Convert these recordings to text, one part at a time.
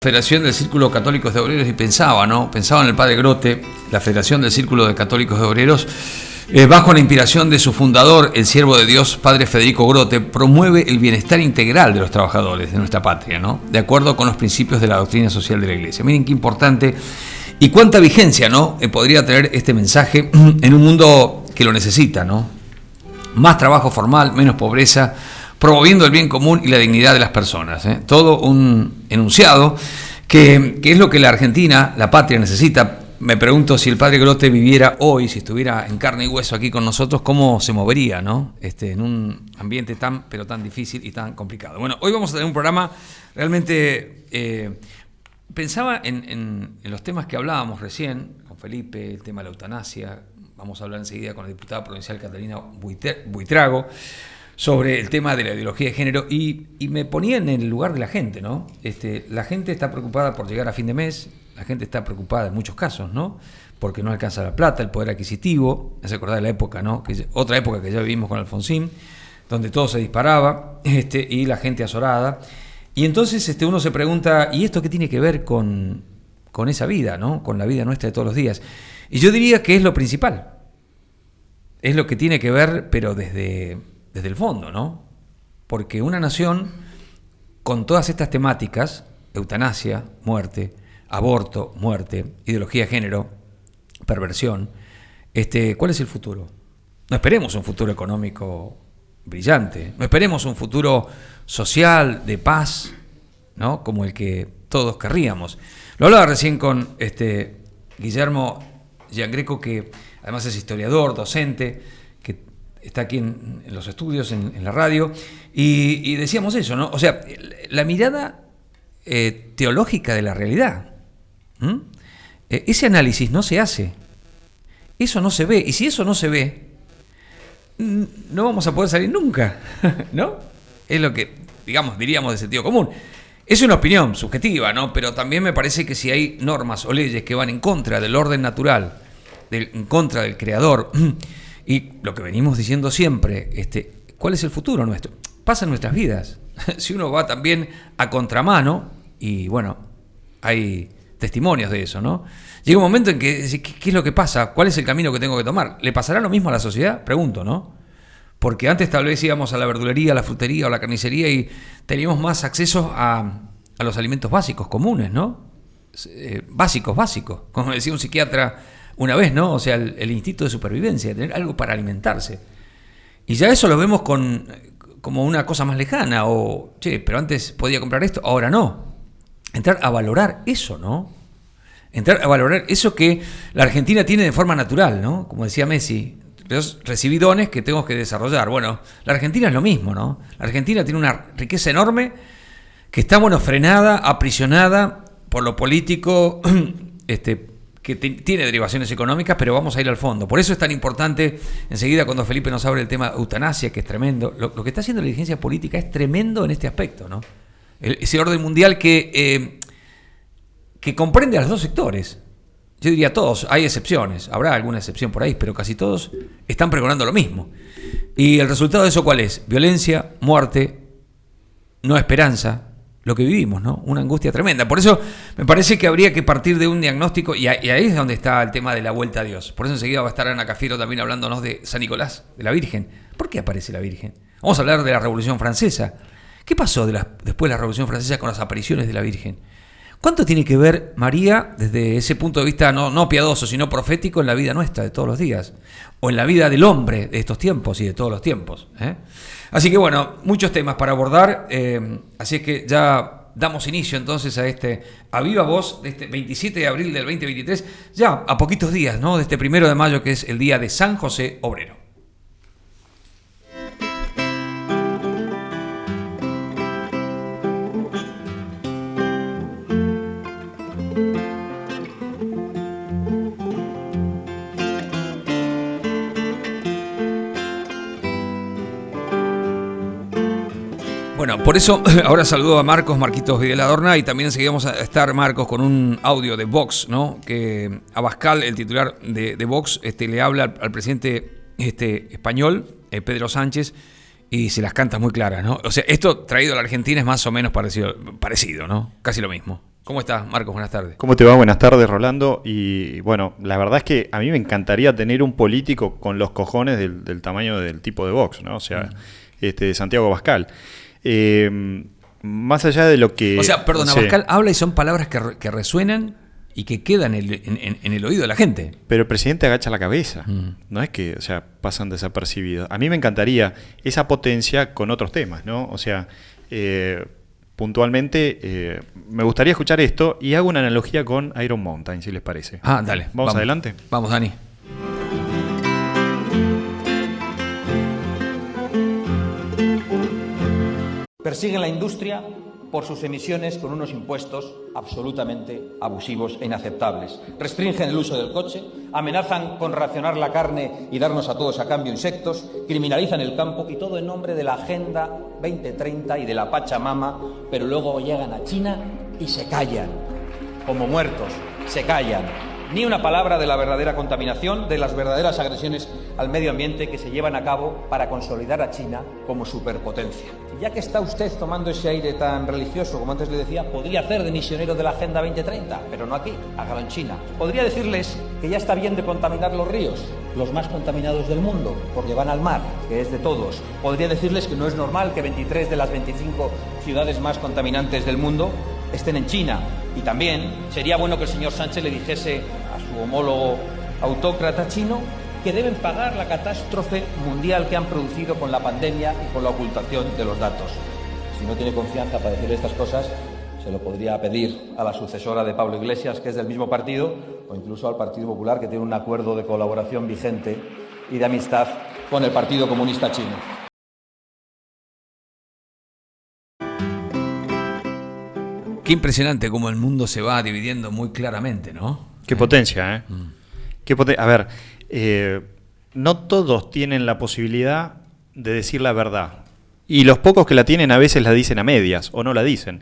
Federación del Círculo Católicos de Obreros y pensaba en el padre Grote, la Federación del Círculo de Católicos de Obreros, bajo la inspiración de su fundador, el siervo de Dios, padre Federico Grote, promueve el bienestar integral de los trabajadores de nuestra patria, de acuerdo con los principios de la doctrina social de la Iglesia. Miren qué importante y cuánta vigencia, podría tener este mensaje en un mundo que lo necesita, Más trabajo formal, menos pobreza, promoviendo el bien común y la dignidad de las personas. Todo un enunciado que es lo que la Argentina, la patria, necesita. Me pregunto si el padre Grote viviera hoy, si estuviera en carne y hueso aquí con nosotros, cómo se movería, en un ambiente tan difícil y tan complicado. Bueno, hoy vamos a tener un programa realmente... pensaba en los temas que hablábamos recién con Felipe, el tema de la eutanasia. Vamos a hablar enseguida con la diputada provincial Catalina Buitrago sobre el tema de la ideología de género y me ponía en el lugar de la gente, la gente está preocupada por llegar a fin de mes, la gente está preocupada en muchos casos, porque no alcanza la plata, el poder adquisitivo. Me hace acordar de la época, otra época que ya vivimos con Alfonsín, donde todo se disparaba, y la gente azorada. Y entonces uno se pregunta, ¿y esto qué tiene que ver con esa vida, con la vida nuestra de todos los días? Y yo diría que es lo principal, es lo que tiene que ver, pero desde el fondo, porque una nación con todas estas temáticas, eutanasia, muerte, aborto, muerte, ideología de género, perversión, ¿cuál es el futuro? No esperemos un futuro económico brillante, no esperemos un futuro social, de paz, como el que todos querríamos. Lo hablaba recién con Guillermo Giangreco, que además es historiador, docente, está aquí en los estudios, en la radio, y decíamos eso, O sea, la mirada teológica de la realidad. Ese análisis no se hace, eso no se ve, y si eso no se ve, no vamos a poder salir nunca, Es lo que, diríamos de sentido común. Es una opinión subjetiva, Pero también me parece que si hay normas o leyes que van en contra del orden natural, en contra del creador, y lo que venimos diciendo siempre, ¿cuál es el futuro nuestro? Pasa en nuestras vidas. Si uno va también a contramano, y bueno, hay testimonios de eso, Llega un momento en que, ¿qué es lo que pasa? ¿Cuál es el camino que tengo que tomar? ¿Le pasará lo mismo a la sociedad? Pregunto, Porque antes tal vez íbamos a la verdulería, a la frutería o a la carnicería y teníamos más acceso a los alimentos básicos, comunes, Básicos, como decía un psiquiatra una vez, O sea, el instinto de supervivencia, tener algo para alimentarse. Y ya eso lo vemos como una cosa más lejana, pero antes podía comprar esto, ahora no. Entrar a valorar eso, Entrar a valorar eso que la Argentina tiene de forma natural, Como decía Messi, recibí dones que tengo que desarrollar. Bueno, la Argentina es lo mismo, La Argentina tiene una riqueza enorme que está, frenada, aprisionada por lo político, que tiene derivaciones económicas, pero vamos a ir al fondo. Por eso es tan importante, enseguida cuando Felipe nos abre el tema de eutanasia, que es tremendo, lo que está haciendo la dirigencia política es tremendo en este aspecto, Ese orden mundial que comprende a los dos sectores. Yo diría todos, hay excepciones, habrá alguna excepción por ahí, pero casi todos están pregonando lo mismo. ¿Y el resultado de eso cuál es? Violencia, muerte, no esperanza, lo que vivimos, Una angustia tremenda. Por eso me parece que habría que partir de un diagnóstico, y ahí es donde está el tema de la vuelta a Dios. Por eso enseguida va a estar Ana Cafiero también hablándonos de San Nicolás, de la Virgen. ¿Por qué aparece la Virgen? Vamos a hablar de la Revolución Francesa. ¿Qué pasó después de la Revolución Francesa con las apariciones de la Virgen? ¿Cuánto tiene que ver María desde ese punto de vista no piadoso, sino profético en la vida nuestra de todos los días? O en la vida del hombre de estos tiempos y de todos los tiempos. Así que bueno, muchos temas para abordar. Así es que ya damos inicio entonces a viva voz de este 27 de abril del 2023. Ya a poquitos días, de este 1 de mayo, que es el día de San José Obrero. Bueno, por eso ahora saludo a Marquitos Vidal Adorna, y también seguimos a estar, Marcos, con un audio de Vox, que Abascal, el titular de Vox, le habla al presidente español, Pedro Sánchez, y se las canta muy claras, ¿no? O sea, esto traído a la Argentina es más o menos parecido, ¿no? Casi lo mismo. ¿Cómo estás, Marcos? Buenas tardes. ¿Cómo te va? Buenas tardes, Rolando. Y bueno, la verdad es que a mí me encantaría tener un político con los cojones del tamaño del tipo de Vox, ¿no? O sea, Santiago Abascal. Más allá de lo que... O sea, perdón, Abascal habla y son palabras que resuenan y que quedan en el oído de la gente. Pero el presidente agacha la cabeza. No es que, o sea, pasan desapercibidos. A mí me encantaría esa potencia con otros temas, ¿no? O sea... puntualmente, me gustaría escuchar esto y hago una analogía con Iron Mountain, si les parece. Ah, dale. ¿Vamos adelante? Vamos, Dani. Persiguen la industria por sus emisiones con unos impuestos absolutamente abusivos e inaceptables. Restringen el uso del coche, amenazan con racionar la carne y darnos a todos a cambio insectos, criminalizan el campo y todo en nombre de la Agenda 2030 y de la Pachamama, pero luego llegan a China y se callan, como muertos, se callan. Ni una palabra de la verdadera contaminación, de las verdaderas agresiones al medio ambiente que se llevan a cabo para consolidar a China como superpotencia. Y ya que está usted tomando ese aire tan religioso, como antes le decía, podría hacer de misionero de la Agenda 2030, pero no aquí, hágalo en China. Podría decirles que ya está bien de contaminar los ríos, los más contaminados del mundo, porque van al mar, que es de todos. Podría decirles que no es normal que 23 de las 25 ciudades más contaminantes del mundo estén en China. Y también sería bueno que el señor Sánchez le dijese a su homólogo autócrata chino que deben pagar la catástrofe mundial que han producido con la pandemia y con la ocultación de los datos. Si no tiene confianza para decir estas cosas, se lo podría pedir a la sucesora de Pablo Iglesias, que es del mismo partido, o incluso al Partido Popular, que tiene un acuerdo de colaboración vigente y de amistad con el Partido Comunista Chino. Qué impresionante cómo el mundo se va dividiendo muy claramente, ¿no? Qué potencia, ¿eh? A ver, no todos tienen la posibilidad de decir la verdad. Y los pocos que la tienen a veces la dicen a medias o no la dicen.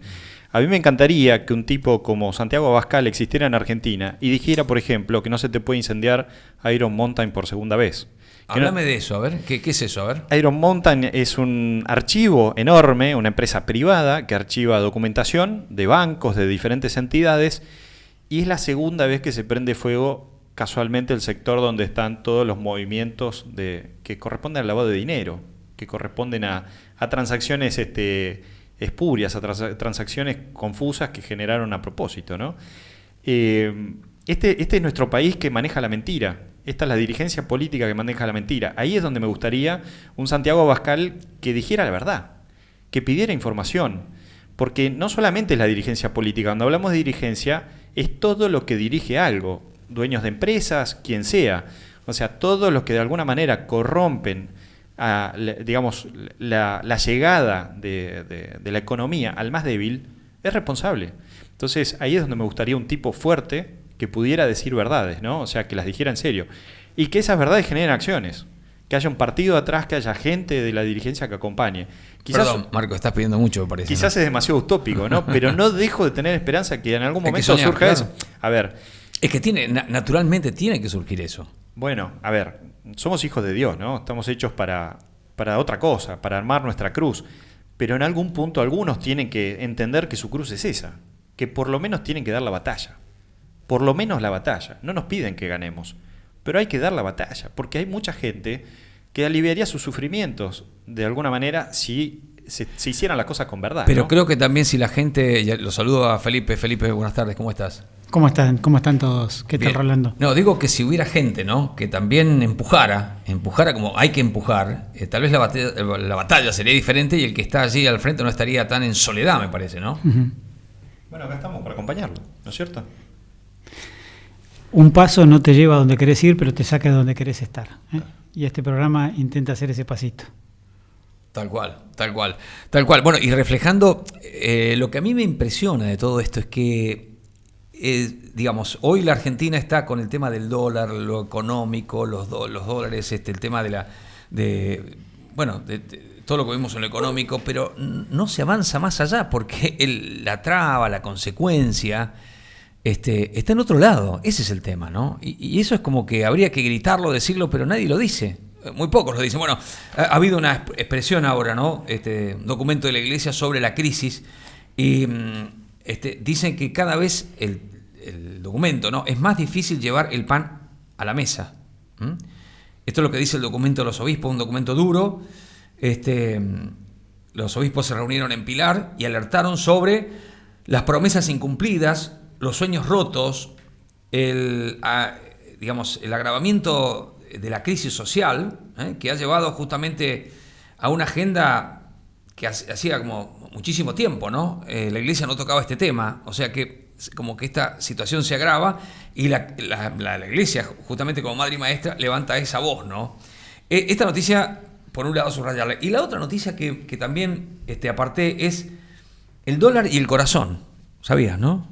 A mí me encantaría que un tipo como Santiago Abascal existiera en Argentina y dijera, por ejemplo, que no se te puede incendiar Iron Mountain por segunda vez. Háblame de eso, a ver, ¿qué es eso? A ver. Iron Mountain es un archivo enorme, una empresa privada que archiva documentación de bancos, de diferentes entidades, y es la segunda vez que se prende fuego casualmente el sector donde están todos los movimientos que corresponden al lavado de dinero, que corresponden a transacciones espurias, a transacciones confusas que generaron a propósito, ¿no? Este es nuestro país que maneja la mentira. Esta es la dirigencia política que maneja la mentira. Ahí es donde me gustaría un Santiago Abascal que dijera la verdad, que pidiera información. Porque no solamente es la dirigencia política, cuando hablamos de dirigencia, es todo lo que dirige algo. Dueños de empresas, quien sea. O sea, todos los que de alguna manera corrompen digamos, la llegada de la economía al más débil, es responsable. Entonces, ahí es donde me gustaría un tipo fuerte que pudiera decir verdades, ¿no? O sea, que las dijera en serio. Y que esas verdades generen acciones. Que haya un partido atrás, que haya gente de la dirigencia que acompañe. Perdón, Marco, estás pidiendo mucho, me parece. Quizás es demasiado utópico, ¿no? Pero no dejo de tener esperanza que en algún momento surja claro. Eso. A ver. Es que naturalmente tiene que surgir eso. Bueno, a ver, somos hijos de Dios, ¿no? Estamos hechos para otra cosa, para armar nuestra cruz. Pero en algún punto algunos tienen que entender que su cruz es esa. Que por lo menos tienen que dar la batalla. Por lo menos la batalla. No nos piden que ganemos, pero hay que dar la batalla, porque hay mucha gente que aliviaría sus sufrimientos de alguna manera si se hicieran las cosas con verdad. Pero ¿no? Creo que también si la gente, lo saludo a Felipe. Felipe, buenas tardes, ¿cómo estás? ¿Cómo están? ¿Cómo están todos? ¿Qué tal, Rolando? No, digo que si hubiera gente, ¿no? Que también empujara como hay que empujar, tal vez la batalla sería diferente y el que está allí al frente no estaría tan en soledad, me parece, ¿no? Uh-huh. Bueno, acá estamos para acompañarlo, ¿no es cierto? Un paso no te lleva a donde querés ir, pero te saca de donde querés estar, ¿eh? Y este programa intenta hacer ese pasito. Tal cual. Bueno, y reflejando, lo que a mí me impresiona de todo esto es que, digamos, hoy la Argentina está con el tema del dólar, lo económico, los dólares, el tema de todo lo que vimos en lo económico, pero no se avanza más allá porque la traba, la consecuencia, está en otro lado. Ese es el tema, ¿no? Y eso es como que habría que gritarlo, decirlo, pero nadie lo dice. Muy pocos lo dicen. Bueno, ha habido una expresión ahora, ¿no? Documento de la Iglesia sobre la crisis y dicen que cada vez el documento, ¿no?, es más difícil llevar el pan a la mesa. Esto es lo que dice el documento de los obispos, un documento duro. Los obispos se reunieron en Pilar y alertaron sobre las promesas incumplidas, los sueños rotos, el agravamiento de la crisis social, que ha llevado justamente a una agenda que hacía como muchísimo tiempo, ¿no? La Iglesia no tocaba este tema, o sea que como que esta situación se agrava y la Iglesia, justamente como madre y maestra, levanta esa voz, ¿no? Esta noticia, por un lado, subrayarla. Y la otra noticia que también aparté es el dólar y el corazón. ¿Sabías, no?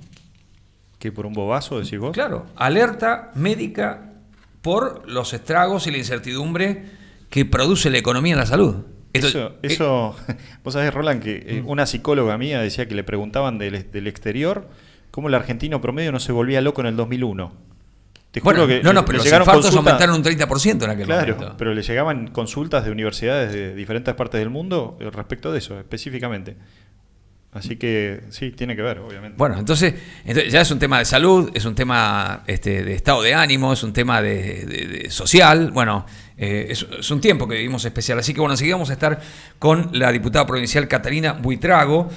¿Que por un bobazo, decís vos? Claro, alerta médica por los estragos y la incertidumbre que produce la economía en la salud. Eso vos sabés, Roland, que una psicóloga mía decía que le preguntaban del exterior cómo el argentino promedio no se volvía loco en el 2001. Te juro que pero los infartos aumentaron un 30% en aquel momento. Claro, pero le llegaban consultas de universidades de diferentes partes del mundo respecto de eso, específicamente. Así que sí, tiene que ver, obviamente. Bueno, entonces ya es un tema de salud, es un tema de estado de ánimo, es un tema de social. Bueno, es un tiempo que vivimos especial. Así que bueno, seguimos vamos a estar con la diputada provincial Catalina Buitrago,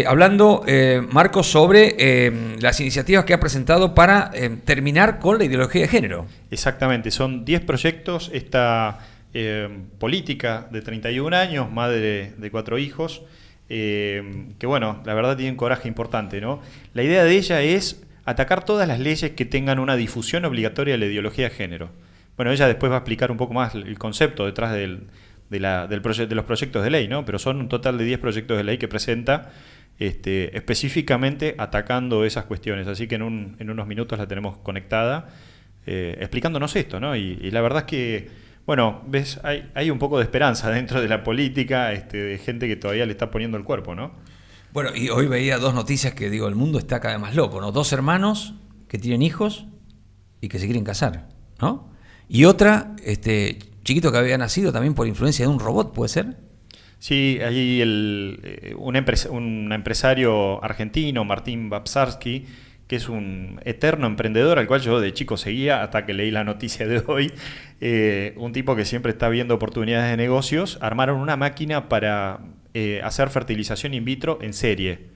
hablando, Marcos, sobre las iniciativas que ha presentado para terminar con la ideología de género. Exactamente, son 10 proyectos. Esta política de 31 años, madre de 4 hijos, que bueno, la verdad tienen coraje importante, ¿no? La idea de ella es atacar todas las leyes que tengan una difusión obligatoria de la ideología de género. Bueno, ella después va a explicar un poco más el concepto detrás de los proyectos de ley, ¿no? Pero son un total de 10 proyectos de ley que presenta específicamente atacando esas cuestiones. Así que en unos minutos la tenemos conectada explicándonos esto, ¿no? Y la verdad es que, bueno, ves, hay un poco de esperanza dentro de la política, de gente que todavía le está poniendo el cuerpo, ¿no? Bueno, y hoy veía 2 noticias que digo, el mundo está cada vez más loco, ¿no? 2 hermanos que tienen hijos y que se quieren casar, ¿no? Y otra, chiquito que había nacido también por influencia de un robot, ¿puede ser? Sí, ahí un empresario argentino, Martín Babsarski, que es un eterno emprendedor al cual yo de chico seguía hasta que leí la noticia de hoy, un tipo que siempre está viendo oportunidades de negocios. Armaron una máquina para hacer fertilización in vitro en serie.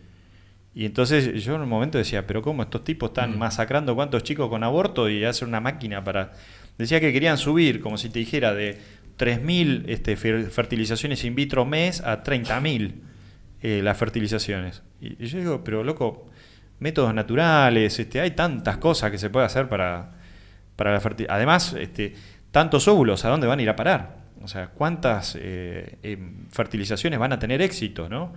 Y entonces yo en un momento decía, pero ¿cómo estos tipos están masacrando cuántos chicos con aborto y hacen una máquina para...? Decía que querían subir, como si te dijera, de 3.000 fertilizaciones in vitro mes a 30.000 las fertilizaciones. Y yo digo, pero loco, métodos naturales, hay tantas cosas que se puede hacer para la fertilización. Además, tantos óvulos, ¿a dónde van a ir a parar? O sea, ¿cuántas fertilizaciones van a tener éxito, no?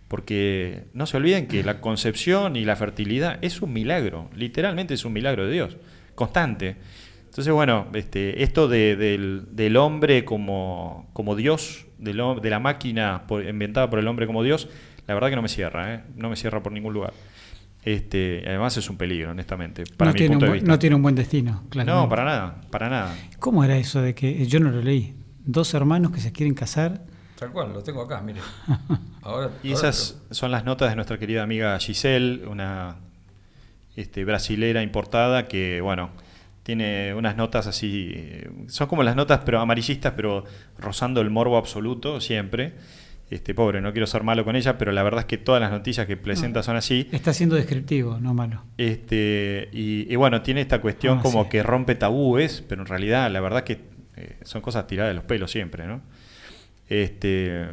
Porque no se olviden que la concepción y la fertilidad es un milagro, literalmente es un milagro de Dios, constante. Entonces, bueno, esto del hombre como Dios, de la máquina inventada por el hombre como Dios, la verdad que no me cierra, no me cierra por ningún lugar. Además es un peligro, honestamente, para mi punto de vista. No tiene un buen destino, claro. No, para nada. ¿Cómo era eso de que, yo no lo leí, 2 hermanos que se quieren casar? Tal cual, lo tengo acá, mire. Esas son las notas de nuestra querida amiga Giselle, una brasilera importada que, bueno, tiene unas notas así, son como las notas pero amarillistas, pero rozando el morbo absoluto siempre. Pobre, no quiero ser malo con ella, pero la verdad es que todas las noticias que presenta son así. Está siendo descriptivo, no malo. Y bueno, tiene esta cuestión como que rompe tabúes, pero en realidad la verdad es que son cosas tiradas de los pelos siempre, ¿no?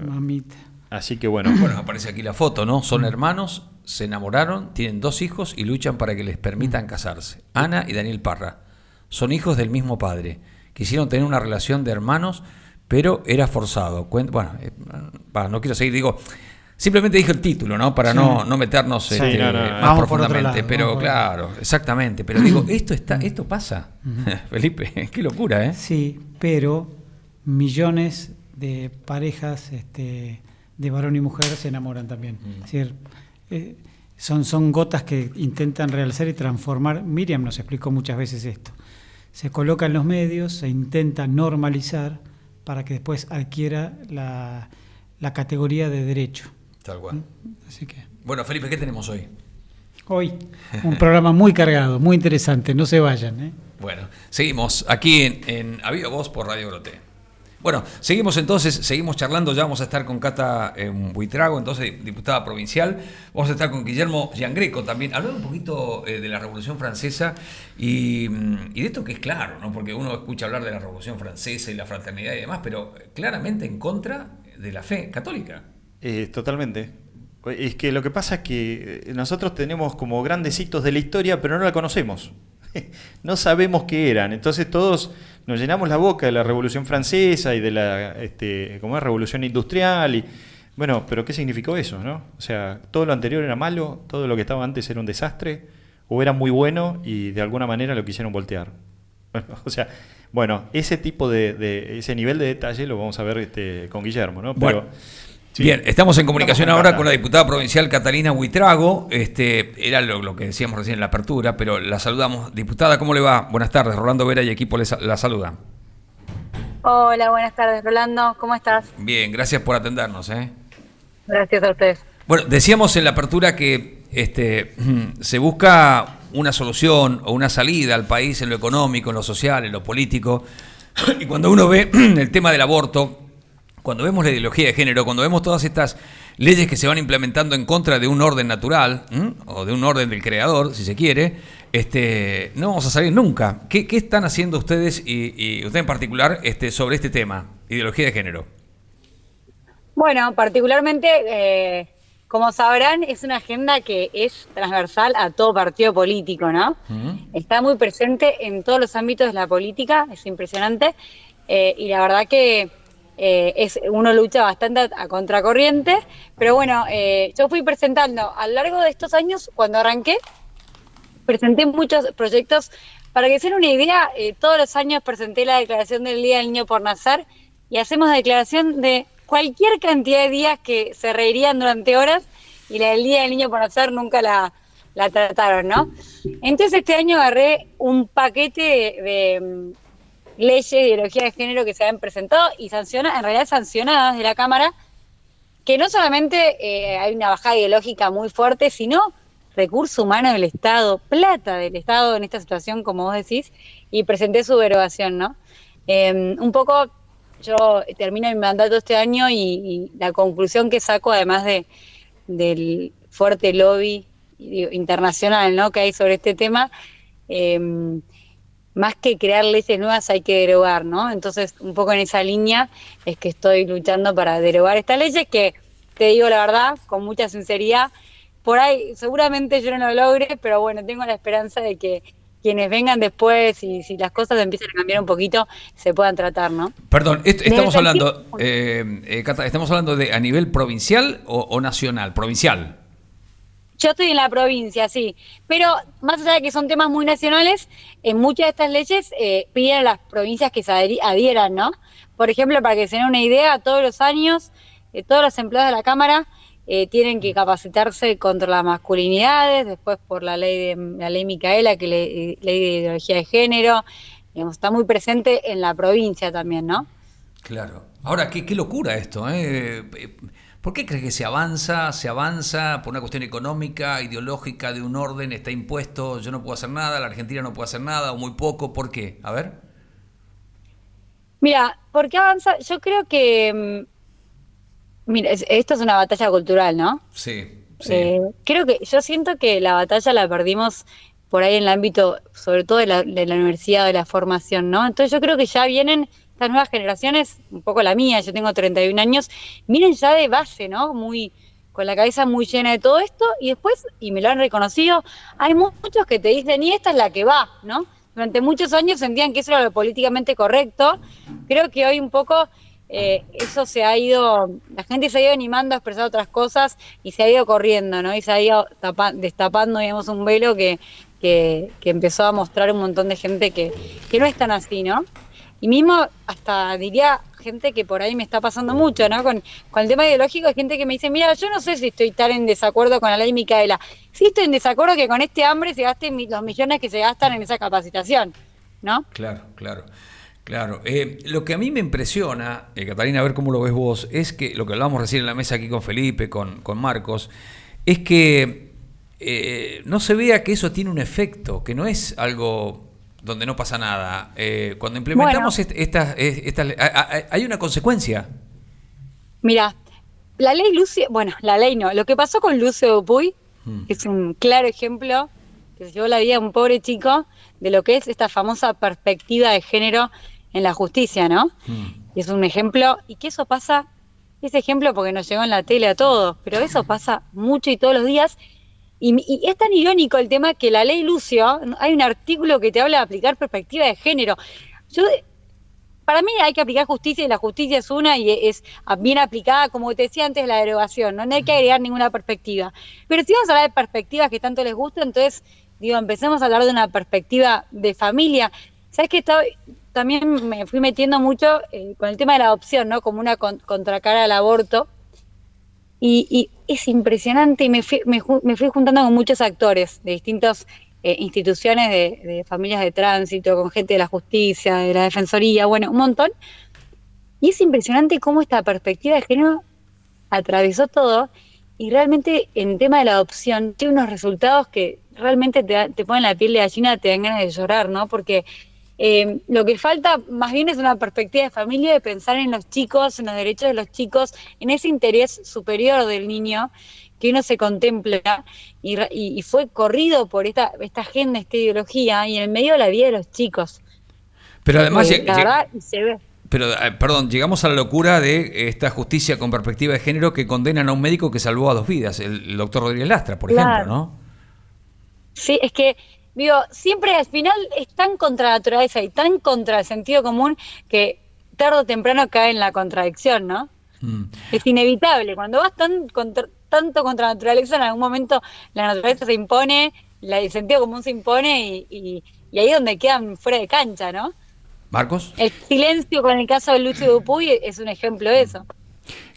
Mamita. Así que bueno. Bueno, aparece aquí la foto, ¿no? Son hermanos, se enamoraron, tienen 2 hijos y luchan para que les permitan casarse. Ana y Daniel Parra. Son hijos del mismo padre. Quisieron tener una relación de hermanos, pero era forzado. Bueno, no quiero seguir, simplemente dije el título, ¿no? Para no meternos más profundamente. Pero claro, exactamente. Pero esto pasa. Felipe, qué locura, ¿eh? Sí, pero millones de parejas de varón y mujer se enamoran también. Es decir, son gotas que intentan realzar y transformar. Miriam nos explicó muchas veces esto. Se coloca en los medios, se intenta normalizar para que después adquiera la categoría de derecho. Tal cual. Así que... Bueno, Felipe, ¿qué tenemos hoy? Hoy, un programa muy cargado, muy interesante, no se vayan, ¿eh? Bueno, seguimos aquí en A Viva Voz por Radio Grote. Bueno, seguimos charlando, ya vamos a estar con Cata Buitrago, entonces diputada provincial, vamos a estar con Guillermo Giangreco también, hablando un poquito de la Revolución Francesa y de esto que es claro, ¿no? Porque uno escucha hablar de la Revolución Francesa y la fraternidad y demás, pero claramente en contra de la fe católica. Totalmente. Es que lo que pasa es que nosotros tenemos como grandes hitos de la historia, pero no la conocemos. No sabemos qué eran, entonces todos nos llenamos la boca de la Revolución Francesa y de la ¿cómo es? Revolución Industrial y bueno, pero ¿qué significó eso, no? O sea, todo lo anterior era malo, todo lo que estaba antes era un desastre o era muy bueno y de alguna manera lo quisieron voltear. O sea, bueno, ese tipo ese nivel de detalle lo vamos a ver con Guillermo, ¿no? Pero bueno. Sí. Bien, estamos en comunicación ahora con la diputada provincial Catalina Buitrago. Era lo que decíamos recién en la apertura, pero la saludamos. Diputada, ¿cómo le va? Buenas tardes, Rolando Vera y equipo la saluda. Hola, buenas tardes, Rolando, ¿cómo estás? Bien, gracias por atendernos. Gracias a ustedes. Bueno, decíamos en la apertura que se busca una solución o una salida al país en lo económico, en lo social, en lo político, y cuando uno ve el tema del aborto, cuando vemos la ideología de género, cuando vemos todas estas leyes que se van implementando en contra de un orden natural, o de un orden del creador, si se quiere, no vamos a salir nunca. ¿Qué están haciendo ustedes, y usted en particular, sobre este tema, ideología de género? Bueno, particularmente, como sabrán, es una agenda que es transversal a todo partido político, ¿no? Está muy presente en todos los ámbitos de la política, es impresionante, y la verdad que uno lucha bastante a contracorriente, pero bueno, yo fui presentando a lo largo de estos años, cuando arranqué, presenté muchos proyectos. Para que se den una idea, todos los años presenté la declaración del Día del Niño por Nacer y hacemos declaración de cualquier cantidad de días que se reirían durante horas y la del Día del Niño por Nacer nunca la trataron, ¿no? Entonces este año agarré un paquete de leyes de ideología de género que se han presentado y en realidad sancionadas de la Cámara, que no solamente hay una bajada ideológica muy fuerte, sino recurso humano del Estado, plata del Estado en esta situación, como vos decís, y presenté su derogación, ¿no? Un poco yo termino mi mandato este año y la conclusión que saco, además del fuerte lobby internacional, ¿no?, que hay sobre este tema, más que crear leyes nuevas hay que derogar, ¿no? Entonces, un poco en esa línea es que estoy luchando para derogar estas leyes que, te digo la verdad, con mucha sinceridad, por ahí seguramente yo no lo logre, pero bueno, tengo la esperanza de que quienes vengan después y si las cosas empiezan a cambiar un poquito, se puedan tratar, ¿no? Perdón, estamos hablando, Cata, ¿estamos hablando de a nivel provincial o nacional? Provincial. Yo estoy en la provincia, sí, pero más allá de que son temas muy nacionales, en muchas de estas leyes piden a las provincias que se adhieran, ¿no? Por ejemplo, para que se den una idea, todos los años, todos los empleados de la Cámara tienen que capacitarse contra las masculinidades, después por la ley Micaela, que ley de ideología de género, digamos, está muy presente en la provincia también, ¿no? Claro. Ahora, qué locura esto, ¿eh? ¿Por qué crees que se avanza por una cuestión económica, ideológica, de un orden, está impuesto, yo no puedo hacer nada, la Argentina no puede hacer nada, o muy poco? ¿Por qué? A ver. Mira, ¿por qué avanza? Yo creo que, mira, esto es una batalla cultural, ¿no? Sí, sí. Yo siento que la batalla la perdimos por ahí en el ámbito, sobre todo de la universidad, de la formación, ¿no? Entonces yo creo que ya vienen estas nuevas generaciones, un poco la mía, yo tengo 31 años, miren ya de base, ¿no? Con la cabeza muy llena de todo esto, y después, y me lo han reconocido, hay muchos que te dicen, y esta es la que va, ¿no? Durante muchos años sentían que eso era lo políticamente correcto. Creo que hoy un poco eso se ha ido, la gente se ha ido animando a expresar otras cosas y se ha ido corriendo, ¿no? Y se ha ido destapando, digamos, un velo que empezó a mostrar un montón de gente que no es tan así, ¿no? Y mismo hasta diría gente que por ahí me está pasando mucho, ¿no? Con el tema ideológico, hay gente que me dice, mira, yo no sé si estoy tan en desacuerdo con la ley Micaela. Sí estoy en desacuerdo que con este hambre se gasten los millones que se gastan en esa capacitación, ¿no? Claro. Lo que a mí me impresiona, Catalina, a ver cómo lo ves vos, es que lo que hablábamos recién en la mesa aquí con Felipe, con Marcos, es que no se vea que eso tiene un efecto, que no es algo donde no pasa nada. Cuando implementamos hay una consecuencia. Mira, la ley Lucio, bueno, la ley no, lo que pasó con Lucio Dupuy es un claro ejemplo que se llevó la vida de un pobre chico de lo que es esta famosa perspectiva de género en la justicia, ¿no? Y es un ejemplo, y que eso pasa, ese ejemplo porque nos llegó en la tele a todos, pero eso pasa mucho y todos los días, y es tan irónico el tema que la ley Lucio, hay un artículo que te habla de aplicar perspectiva de género. Para mí hay que aplicar justicia y la justicia es una y es bien aplicada, como te decía antes, la derogación, no hay que agregar ninguna perspectiva. Pero si vamos a hablar de perspectivas que tanto les gusta, entonces, empecemos a hablar de una perspectiva de familia. ¿Sabes qué? También me fui metiendo mucho con el tema de la adopción, ¿no? Como una contracara al aborto. Y es impresionante y me fui juntando con muchos actores de distintas instituciones de familias de tránsito, con gente de la justicia, de la defensoría, bueno, un montón. Y es impresionante cómo esta perspectiva de género atravesó todo y realmente en tema de la adopción tiene unos resultados que realmente te ponen la piel de gallina, te dan ganas de llorar, ¿no? Porque lo que falta más bien es una perspectiva de familia, de pensar en los chicos, en los derechos de los chicos, en ese interés superior del niño que uno se contempla y fue corrido por esta agenda, esta ideología, y en el medio de la vida de los chicos. Pero además, la verdad, se ve. Pero, perdón, llegamos a la locura de esta justicia con perspectiva de género que condenan a un médico que salvó a 2 vidas, el doctor Rodríguez Lastra, por ejemplo, ¿no? Sí, es que siempre al final es tan contra la naturaleza y tan contra el sentido común que tarde o temprano cae en la contradicción, ¿no? Es inevitable. Cuando vas tanto contra la naturaleza, en algún momento la naturaleza se impone, el sentido común se impone y ahí es donde quedan fuera de cancha, ¿no? ¿Marcos? El silencio con el caso de Lucio Dupuy es un ejemplo de eso.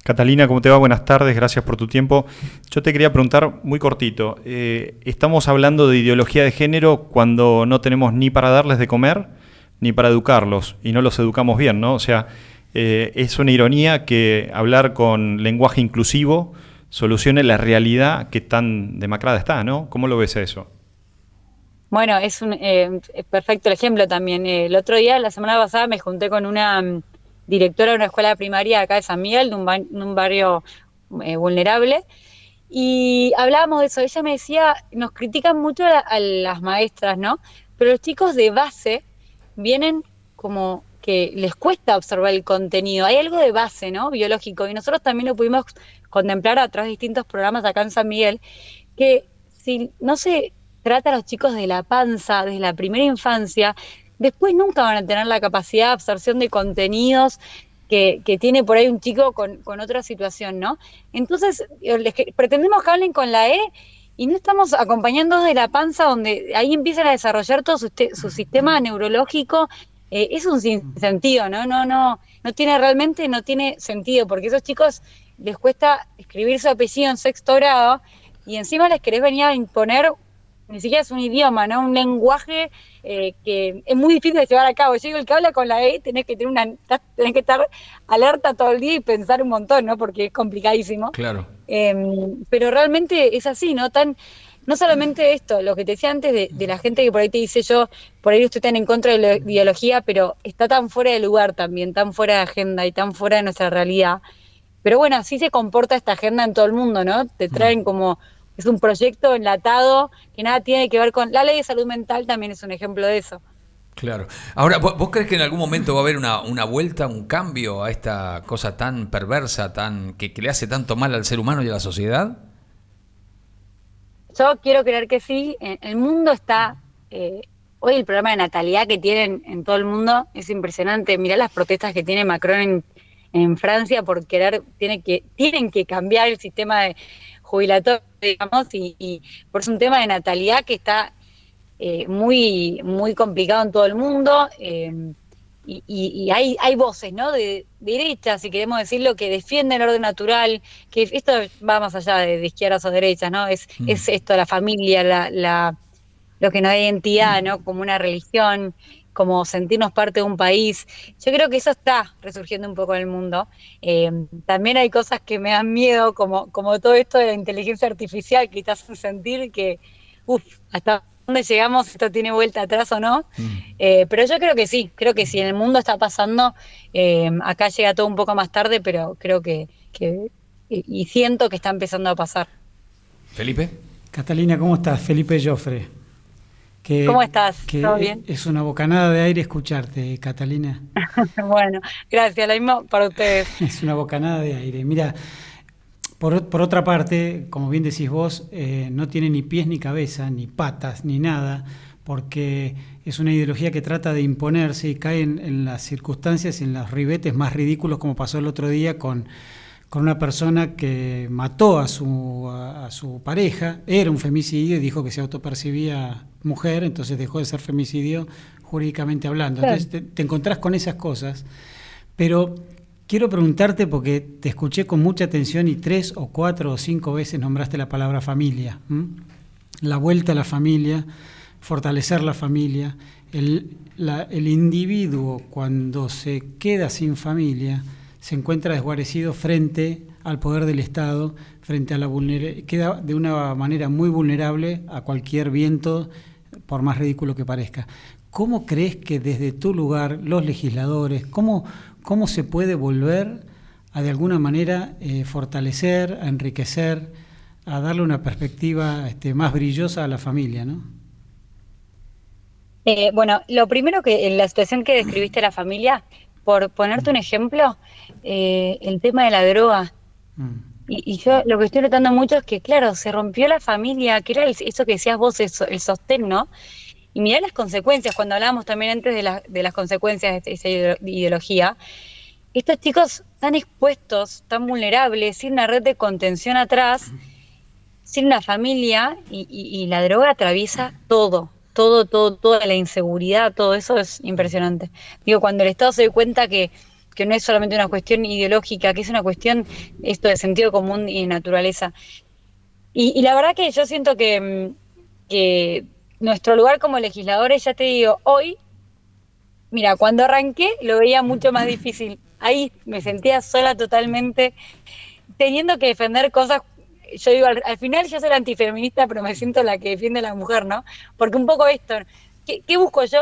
Catalina, ¿cómo te va? Buenas tardes, gracias por tu tiempo. Yo te quería preguntar muy cortito, estamos hablando de ideología de género cuando no tenemos ni para darles de comer ni para educarlos y no los educamos bien, ¿no? O sea, es una ironía que hablar con lenguaje inclusivo solucione la realidad que tan demacrada está, ¿no? ¿Cómo lo ves a eso? Bueno, es perfecto el ejemplo también. El otro día, la semana pasada, me junté con una directora de una escuela primaria acá de San Miguel, de un barrio vulnerable, y hablábamos de eso. Ella me decía, nos critican mucho a las maestras, ¿no? Pero los chicos de base vienen como que les cuesta observar el contenido. Hay algo de base, ¿no? Biológico, y nosotros también lo pudimos contemplar a través de distintos programas acá en San Miguel, que si no se trata a los chicos de la panza, desde la primera infancia, después nunca van a tener la capacidad de absorción de contenidos que tiene por ahí un chico con otra situación, ¿no? Entonces, pretendemos que hablen con la E y no estamos acompañando desde la panza, donde ahí empiezan a desarrollar todo su sistema neurológico. Es un sinsentido, ¿no? No tiene sentido, porque a esos chicos les cuesta escribir su apellido en 6º grado y encima les querés venir a imponer, ni siquiera es un idioma, ¿no? Un lenguaje que es muy difícil de llevar a cabo. Yo digo, el que habla con la E tenés que estar alerta todo el día y pensar un montón, ¿no? Porque es complicadísimo. Claro. Pero realmente es así, ¿no? No solamente esto, lo que te decía antes de la gente que por ahí te dice yo, por ahí estoy tan en contra de la ideología, pero está tan fuera de lugar también, tan fuera de agenda y tan fuera de nuestra realidad. Pero bueno, así se comporta esta agenda en todo el mundo, ¿no? Te traen como, es un proyecto enlatado que nada tiene que ver con... La ley de salud mental también es un ejemplo de eso. Claro. Ahora, ¿vos crees que en algún momento va a haber una vuelta, un cambio a esta cosa tan perversa, que le hace tanto mal al ser humano y a la sociedad? Yo quiero creer que sí. El mundo está... hoy el programa de natalidad que tienen en todo el mundo es impresionante. Mirá las protestas que tiene Macron en Francia por tienen que cambiar el sistema de jubilatorio, digamos, y por eso un tema de natalidad que está muy, muy complicado en todo el mundo. Y hay voces, ¿no? De derecha, si queremos decirlo, que defienden el orden natural, que esto va más allá de izquierdas o derechas, ¿no? Es esto, la familia, lo que nos da identidad, ¿no? Como una religión. como sentirnos parte de un país. Yo creo que eso está resurgiendo un poco en el mundo. También hay cosas que me dan miedo, como todo esto de la inteligencia artificial, que te hacen sentir que, hasta dónde llegamos, esto tiene vuelta atrás o no. Pero yo creo que sí, en el mundo está pasando. Acá llega todo un poco más tarde, pero creo que y siento que está empezando a pasar. Felipe. Catalina, ¿cómo estás? Felipe Joffre. ¿Cómo estás? ¿Todo bien? Es una bocanada de aire escucharte, Catalina. Bueno, gracias, lo mismo para ustedes. Es una bocanada de aire. Mira, por otra parte, como bien decís vos, no tiene ni pies ni cabeza, ni patas, ni nada, porque es una ideología que trata de imponerse y cae en las circunstancias, en los ribetes más ridículos, como pasó el otro día con una persona que mató a su pareja. Era un femicidio y dijo que se autopercibía mujer, entonces dejó de ser femicidio jurídicamente hablando. Entonces te encontrás con esas cosas, pero quiero preguntarte, porque te escuché con mucha atención y 3 o 4 o 5 veces nombraste la palabra familia. La vuelta a la familia, fortalecer la familia. El individuo, cuando se queda sin familia, se encuentra desguarecido frente al poder del Estado, frente a la queda de una manera muy vulnerable a cualquier viento, por más ridículo que parezca. ¿Cómo crees que desde tu lugar, los legisladores, cómo se puede volver a de alguna manera fortalecer, a enriquecer, a darle una perspectiva más brillosa a la familia, ¿no? Bueno, lo primero, que en la situación que describiste de la familia, por ponerte un ejemplo, el tema de la droga. Y yo lo que estoy notando mucho es que, claro, se rompió la familia, que era eso que decías vos, el sostén, ¿no? Y mirá las consecuencias, cuando hablábamos también antes de las consecuencias de esa ideología. Estos chicos tan expuestos, tan vulnerables, sin una red de contención atrás, sin una familia, y la droga atraviesa todo, toda la inseguridad, todo eso es impresionante. Digo, cuando el Estado se da cuenta que no es solamente una cuestión ideológica, que es una cuestión esto de sentido común y naturaleza. Y la verdad que yo siento que nuestro lugar como legisladores, ya te digo, hoy, mira, cuando arranqué lo veía mucho más difícil. Ahí me sentía sola totalmente, teniendo que defender cosas. Yo digo, al final yo soy la antifeminista, pero me siento la que defiende a la mujer, ¿no? Porque un poco esto, ¿qué busco yo?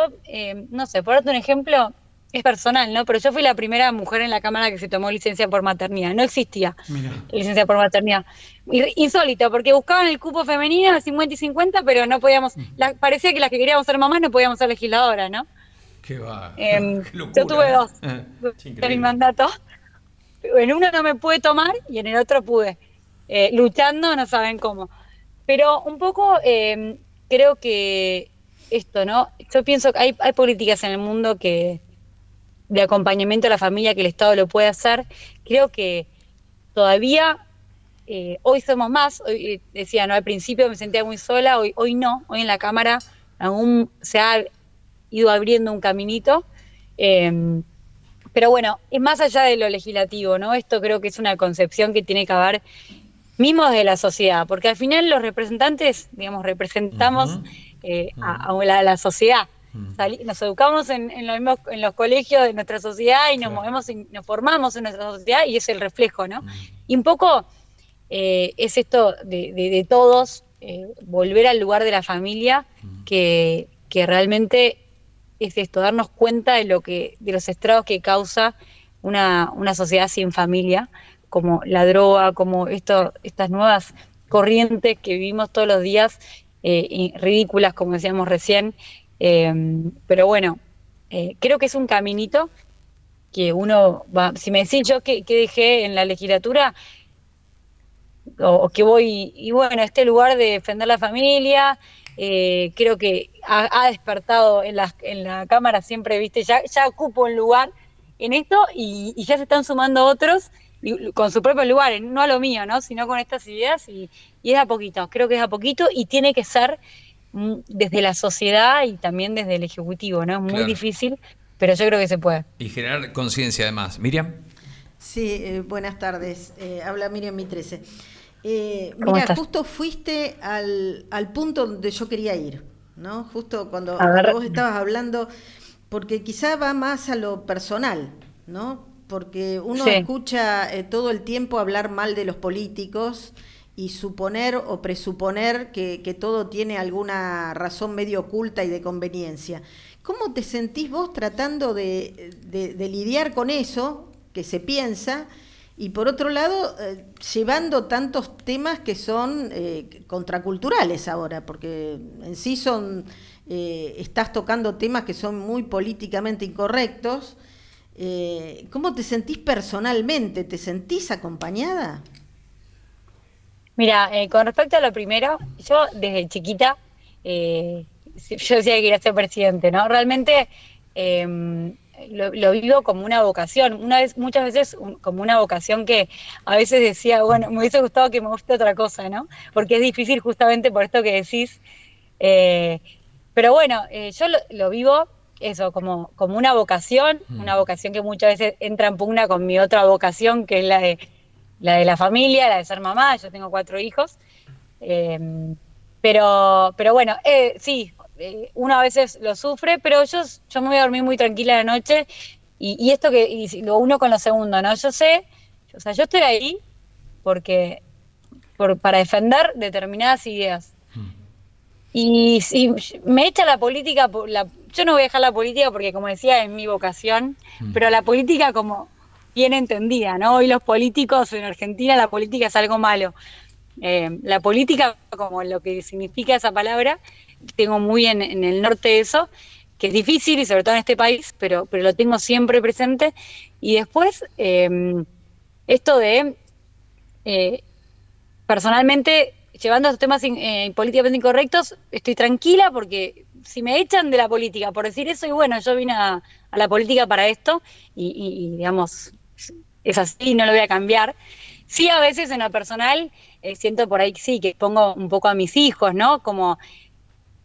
No sé, por darte un ejemplo, es personal, ¿no? Pero yo fui la primera mujer en la Cámara que se tomó licencia por maternidad. No existía licencia por maternidad. Insólito, porque buscaban el cupo femenino 50 y 50, pero no podíamos, parecía que las que queríamos ser mamás no podíamos ser legisladoras, ¿no? Qué va. Qué locura. Yo tuve 2 en mi mandato. En uno no me pude tomar y en el otro pude. Luchando, no saben cómo. Pero un poco creo que esto, ¿no? Yo pienso que hay políticas en el mundo de acompañamiento a la familia que el Estado lo puede hacer. Creo que todavía hoy somos más. Hoy decía, ¿no? Al principio me sentía muy sola, hoy no. Hoy en la Cámara aún se ha ido abriendo un caminito. Pero bueno, es más allá de lo legislativo, ¿no? Esto creo que es una concepción que tiene que haber mismo de la sociedad, porque al final los representantes, digamos, representamos a la sociedad. Nos educamos en los colegios de nuestra sociedad y nos movemos y nos formamos en nuestra sociedad, y es el reflejo, ¿no? Y un poco es esto de todos, volver al lugar de la familia, que realmente es esto, darnos cuenta de los estragos que causa una sociedad sin familia, como la droga, como estas nuevas corrientes que vivimos todos los días, ridículas, como decíamos recién. Pero bueno, creo que es un caminito que uno va. Si me decís yo que dejé en la legislatura, o que voy, y bueno, este lugar de defender la familia, creo que ha despertado en la Cámara, siempre, viste, ya ocupo un lugar en esto, y ya se están sumando otros con su propio lugar, no a lo mío, ¿no? Sino con estas ideas, y es a poquito, creo que es a poquito, y tiene que ser desde la sociedad y también desde el Ejecutivo, ¿no? Es muy difícil, pero yo creo que se puede. Y generar conciencia además. Miriam. Sí, buenas tardes. Habla Miriam Mitrese. Mira, estás? Justo fuiste al punto donde yo quería ir, ¿no? Justo cuando vos estabas hablando porque quizá va más a lo personal, ¿no? Porque uno Sí. escucha todo el tiempo hablar mal de los políticos y suponer o presuponer que todo tiene alguna razón medio oculta y de conveniencia. ¿Cómo te sentís vos tratando de lidiar con eso que se piensa y por otro lado llevando tantos temas que son contraculturales ahora? Porque en sí estás tocando temas que son muy políticamente incorrectos. ¿Cómo te sentís personalmente? ¿Te sentís acompañada? Mira, con respecto a lo primero, yo desde chiquita, yo decía que quería ser presidente, ¿no? Realmente lo vivo como una vocación, muchas veces como una vocación que a veces decía, bueno, me hubiese gustado que me guste otra cosa, ¿no? Porque es difícil justamente por esto que decís. eh, pero bueno, yo lo vivo eso, como una vocación que muchas veces entra en pugna con mi otra vocación, que es la de la familia, la de ser mamá. Yo tengo 4 hijos. eh, pero bueno, sí, uno a veces lo sufre, pero yo me voy a dormir muy tranquila la noche y esto y lo uno con lo segundo, ¿no? Yo sé, o sea, yo estoy ahí porque para defender determinadas ideas. Y si me echa la política, yo no voy a dejar la política porque, como decía, es mi vocación, pero la política como bien entendida, ¿no? Hoy los políticos en Argentina, la política es algo malo. La política, como lo que significa esa palabra, tengo muy en el norte eso, que es difícil y sobre todo en este país, pero lo tengo siempre presente. Y después, esto de eh, personalmente, llevando estos temas políticamente incorrectos, estoy tranquila porque si me echan de la política por decir eso, y bueno, yo vine a la política para esto, digamos, es así, no lo voy a cambiar. Sí, a veces en lo personal, siento por ahí que sí, que pongo un poco a mis hijos, ¿no? Como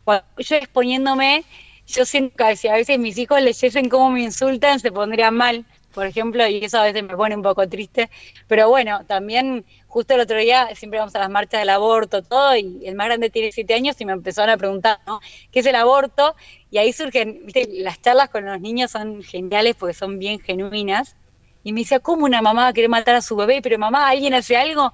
cuando yo exponiéndome, yo siento que si a veces mis hijos leyesen cómo me insultan, se pondrían mal, por ejemplo, y eso a veces me pone un poco triste. Pero bueno, también justo el otro día siempre vamos a las marchas del aborto, todo, y el más grande tiene 7 años y me empezaron a preguntar, ¿no? ¿Qué es el aborto? Y ahí surgen, viste, las charlas con los niños son geniales porque son bien genuinas. Y me decía, ¿cómo una mamá va a querer matar a su bebé? Pero mamá, ¿alguien hace algo?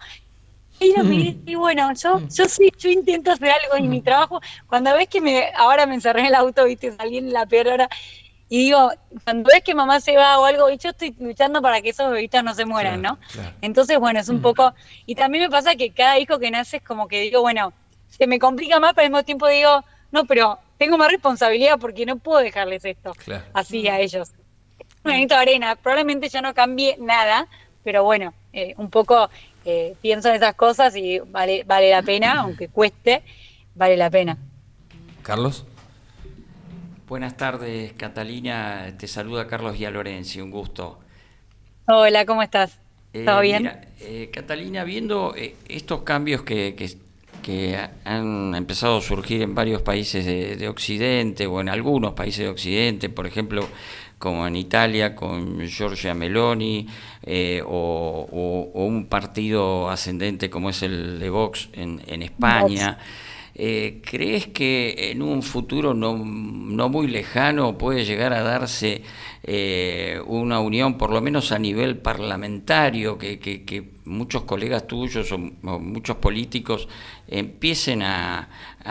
Y lo miré y bueno, yo sí, yo intento hacer algo en mi trabajo. Cuando ves que ahora me encerré en el auto, viste, salí en la peor hora, y digo, cuando ves que mamá se va o algo, y yo estoy luchando para que esos bebitos no se mueran, Claro, ¿no? claro. Entonces, bueno, es un poco, y también me pasa que cada hijo que nace es como que digo, bueno, se me complica más, pero al mismo tiempo digo, no, pero tengo más responsabilidad porque no puedo dejarles esto Claro. así a ellos. Un granito de arena, probablemente yo no cambie nada, pero bueno, un poco pienso en esas cosas y vale la pena, aunque cueste, vale la pena. Carlos. Buenas tardes, Catalina. Te saluda Carlos Lorenzi, un gusto. Hola, ¿cómo estás? ¿Todo bien? Mira, Catalina, viendo estos cambios que han empezado a surgir en varios países de Occidente o en algunos países de Occidente, por ejemplo, como en Italia con Giorgia Meloni, o un partido ascendente como es el de Vox en España. ¿Crees que en un futuro no muy lejano puede llegar a darse una unión, por lo menos a nivel parlamentario, que muchos colegas tuyos o muchos políticos empiecen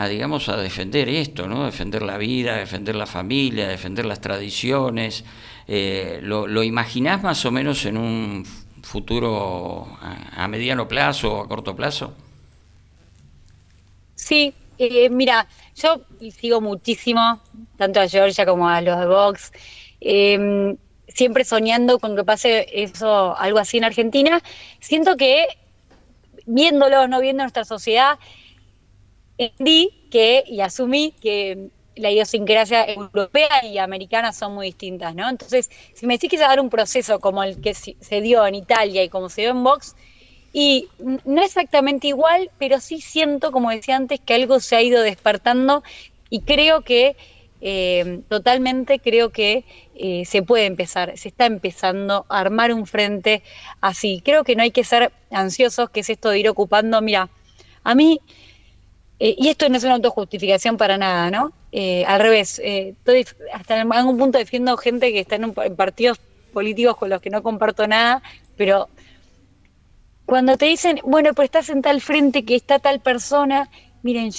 digamos, a defender esto, ¿no? Defender la vida, defender la familia, defender las tradiciones? ¿Lo imaginás más o menos en un futuro a mediano plazo o a corto plazo? Sí, mira, yo sigo muchísimo, tanto a Georgia como a los de Vox, siempre soñando con que pase eso, algo así en Argentina. Siento que viéndolo, no viendo nuestra sociedad, y asumí que la idiosincrasia europea y americana son muy distintas, ¿no? Entonces, si me decís que se va a dar un proceso como el que se dio en Italia y como se dio en Vox, y no exactamente igual, pero sí siento, como decía antes, que algo se ha ido despertando y creo que, totalmente creo que se puede empezar, se está empezando a armar un frente así. Creo que no hay que ser ansiosos, que es esto de ir ocupando. Mira, a mí y esto no es una autojustificación para nada, ¿no? Al revés, estoy hasta en algún punto defiendo gente que está en partidos políticos con los que no comparto nada, pero cuando te dicen, bueno, pues estás en tal frente que está tal persona, miren,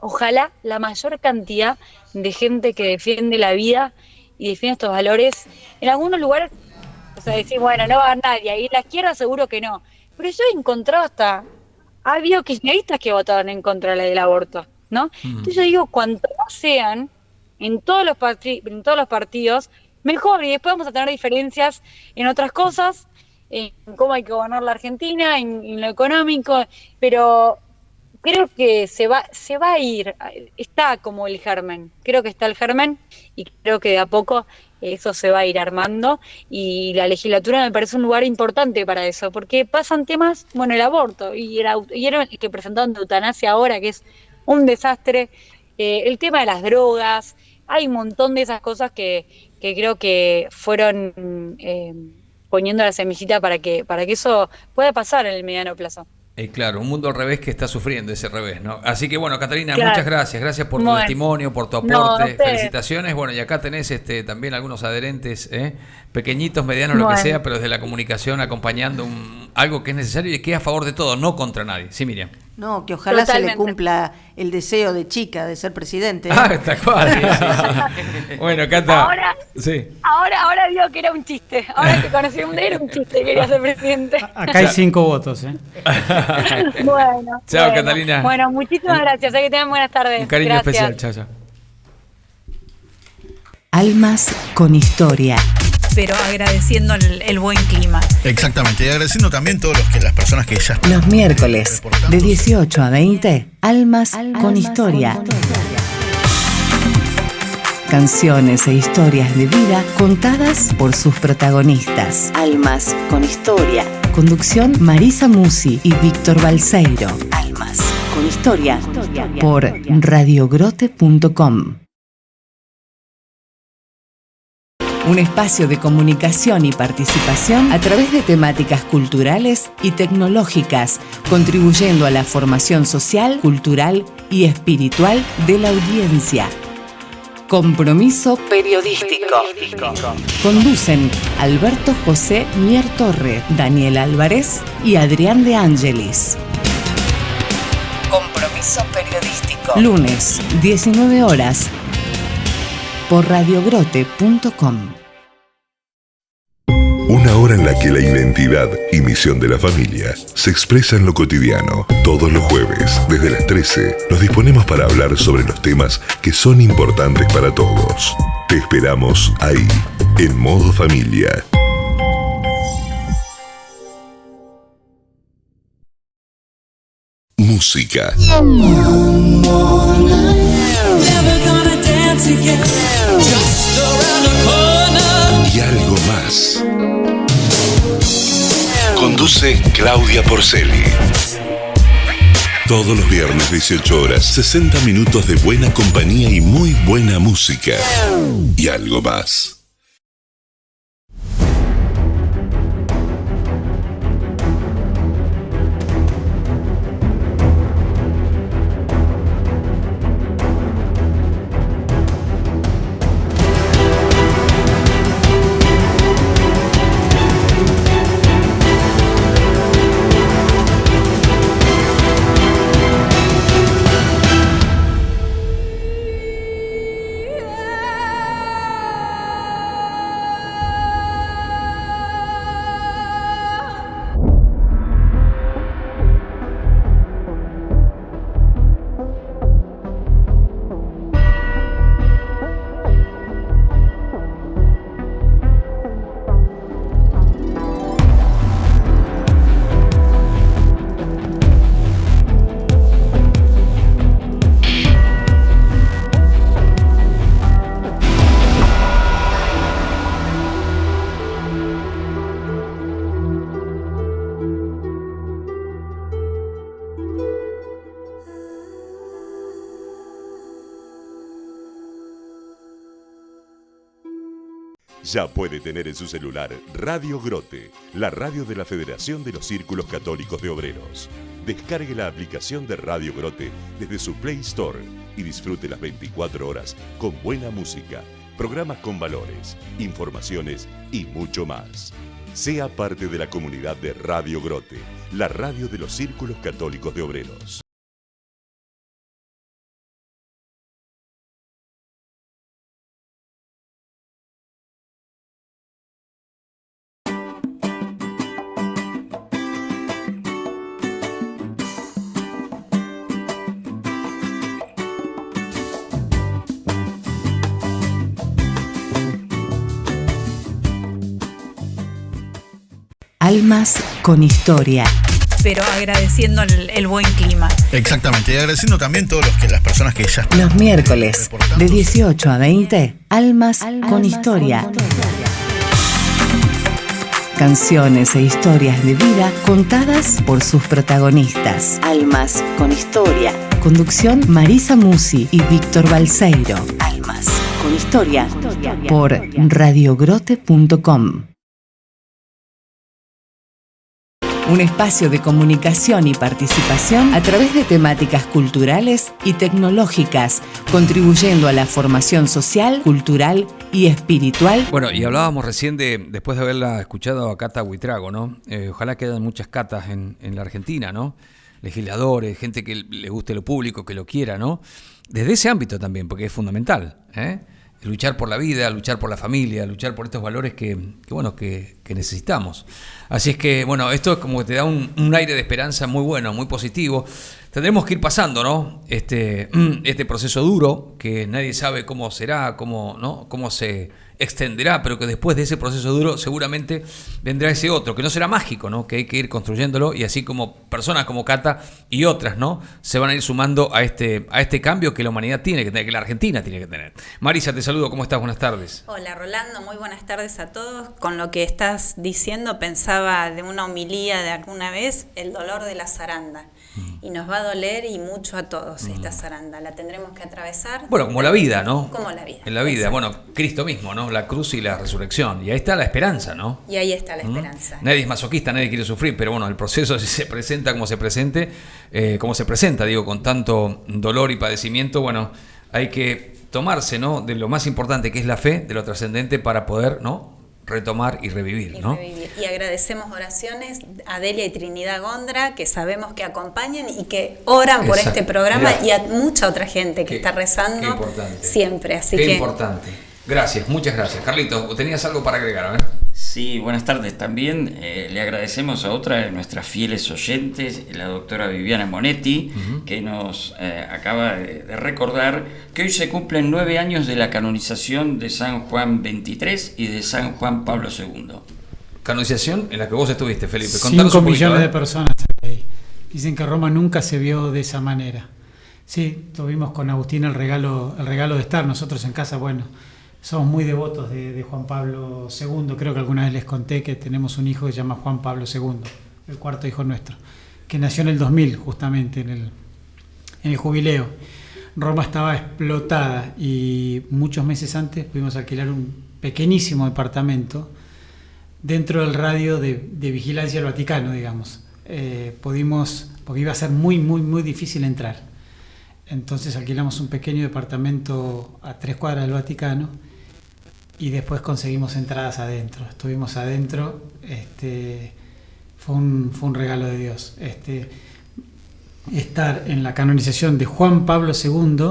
ojalá la mayor cantidad de gente que defiende la vida y defiende estos valores, en algunos lugares, o sea, decir, bueno, no va a haber nadie, y en la izquierda seguro que no, pero yo he encontrado ha habido kirchneristas que votaron en contra de la del aborto, ¿no? Entonces yo digo, cuanto más sean, en todos los partidos, mejor, y después vamos a tener diferencias en otras cosas, en cómo hay que gobernar la Argentina, en lo económico, pero creo que se va a ir, está como el germen, creo que está el germen y creo que de a poco eso se va a ir armando y la legislatura me parece un lugar importante para eso, porque pasan temas, bueno, el aborto y el que presentaron de eutanasia ahora, que es un desastre, el tema de las drogas, hay un montón de esas cosas que creo que fueron poniendo la semillita para que eso pueda pasar en el mediano plazo. Claro, un mundo al revés que está sufriendo ese revés, ¿no? Así que bueno, Catalina, claro. Muchas gracias por tu testimonio, por tu aporte, felicitaciones. Bueno, y acá tenés también algunos adherentes, pequeñitos, medianos, lo que sea, pero desde la comunicación acompañando algo que es necesario y que es a favor de todo, no contra nadie. Sí, Miriam. No, que ojalá Totalmente. Se le cumpla el deseo de Chica de ser presidente. Está cual. Sí. Bueno, Cata. Ahora digo que era un chiste. Ahora que conocí era un chiste, quería ser presidente. Acá hay 5 votos, Bueno. Chao, Catalina. Bueno, muchísimas gracias. Que tengan buenas tardes. Un cariño especial. Chao. Almas con historia. Pero agradeciendo el buen clima. Exactamente, y agradeciendo también las personas que ya están. Los miércoles, de 18 a 20, Almas con historia. Canciones e historias de vida contadas por sus protagonistas. Almas con historia. Conducción Marisa Musi y Víctor Balseiro. Almas con historia por radiogrote.com. Un espacio de comunicación y participación a través de temáticas culturales y tecnológicas, contribuyendo a la formación social, cultural y espiritual de la audiencia. Compromiso periodístico. Conducen Alberto José Mier Torre, Daniel Álvarez y Adrián de Ángelis. Compromiso periodístico. Lunes, 19 horas, por radiogrote.com. Una hora en la que la identidad y misión de la familia se expresa en lo cotidiano. Todos los jueves, desde las 13, nos disponemos para hablar sobre los temas que son importantes para todos. Te esperamos ahí, en Modo Familia. Música. Y algo más. Conduce Claudia Porceli. Todos los viernes 18 horas, 60 minutos de buena compañía y muy buena música. Y algo más. Ya puede tener en su celular Radio Grote, la radio de la Federación de los Círculos Católicos de Obreros. Descargue la aplicación de Radio Grote desde su Play Store y disfrute las 24 horas con buena música, programas con valores, informaciones y mucho más. Sea parte de la comunidad de Radio Grote, la radio de los Círculos Católicos de Obreros. Almas con historia. Pero agradeciendo el buen clima. Exactamente, y agradeciendo también todas las personas que ya están Los miércoles, de 18 a 20, Almas con historia. Canciones e historias de vida contadas por sus protagonistas. Almas con historia. Conducción Marisa Musi y Víctor Balseiro. Almas con historia por radiogrote.com. Un espacio de comunicación y participación a través de temáticas culturales y tecnológicas, contribuyendo a la formación social, cultural y espiritual. Bueno, y hablábamos recién después de haberla escuchado a Cata Buitrago, ¿no? Ojalá que hayan muchas catas en la Argentina, ¿no? Legisladores, gente que le guste lo público, que lo quiera, ¿no? Desde ese ámbito también, porque es fundamental, ¿eh? Luchar por la vida, luchar por la familia, luchar por estos valores que necesitamos. Así es que, bueno, esto es como que te da un aire de esperanza muy bueno, muy positivo. Tendremos que ir pasando, ¿no? Este proceso duro, que nadie sabe cómo será, cómo se extenderá, pero que después de ese proceso duro seguramente vendrá ese otro, que no será mágico, ¿no? Que hay que ir construyéndolo, y así como personas como Cata y otras, ¿no? Se van a ir sumando a este cambio que la humanidad tiene que tener, que la Argentina tiene que tener. Marisa, te saludo, ¿cómo estás? Buenas tardes. Hola Rolando, muy buenas tardes a todos. Con lo que estás diciendo pensaba de una homilía de alguna vez, el dolor de la zaranda. Y nos va a doler y mucho a todos esta zaranda. La tendremos que atravesar. Bueno, como la vida, ¿no? Como la vida. En la vida, exacto. Bueno, Cristo mismo, ¿no? La cruz y la resurrección. Y ahí está la esperanza, ¿no? Y ahí está la esperanza. Nadie es masoquista, nadie quiere sufrir, pero bueno, el proceso, si se presenta como se presenta, digo, con tanto dolor y padecimiento, bueno, hay que tomarse, ¿no? De lo más importante, que es la fe, de lo trascendente, para poder, ¿no? Retomar y revivir, ¿no? Y agradecemos oraciones a Delia y Trinidad Gondra, que sabemos que acompañan y que oran por este programa. Mirá. Y a mucha otra gente que está rezando siempre. Así Qué importante. Gracias, muchas gracias. Carlitos, ¿tenías algo para agregar? A ver. Sí, buenas tardes. También le agradecemos a otra de nuestras fieles oyentes, la doctora Viviana Monetti, que nos acaba de recordar que hoy se cumplen 9 años de la canonización de San Juan XXIII y de San Juan Pablo II. Canonización en la que vos estuviste, Felipe. 5 millones de personas ahí. Dicen que Roma nunca se vio de esa manera. Sí, tuvimos con Agustín el regalo de estar. Nosotros en casa, bueno, somos muy devotos de Juan Pablo II. Creo que alguna vez les conté que tenemos un hijo que se llama Juan Pablo II, el cuarto hijo nuestro, que nació en el 2000, justamente en el jubileo. Roma estaba explotada y muchos meses antes pudimos alquilar un pequeñísimo departamento dentro del radio de vigilancia del Vaticano, digamos. Pudimos, porque iba a ser muy, muy, muy difícil entrar. Entonces alquilamos un pequeño departamento a 3 cuadras del Vaticano y después conseguimos entradas adentro. Estuvimos adentro, fue un regalo de Dios. Estar en la canonización de Juan Pablo II,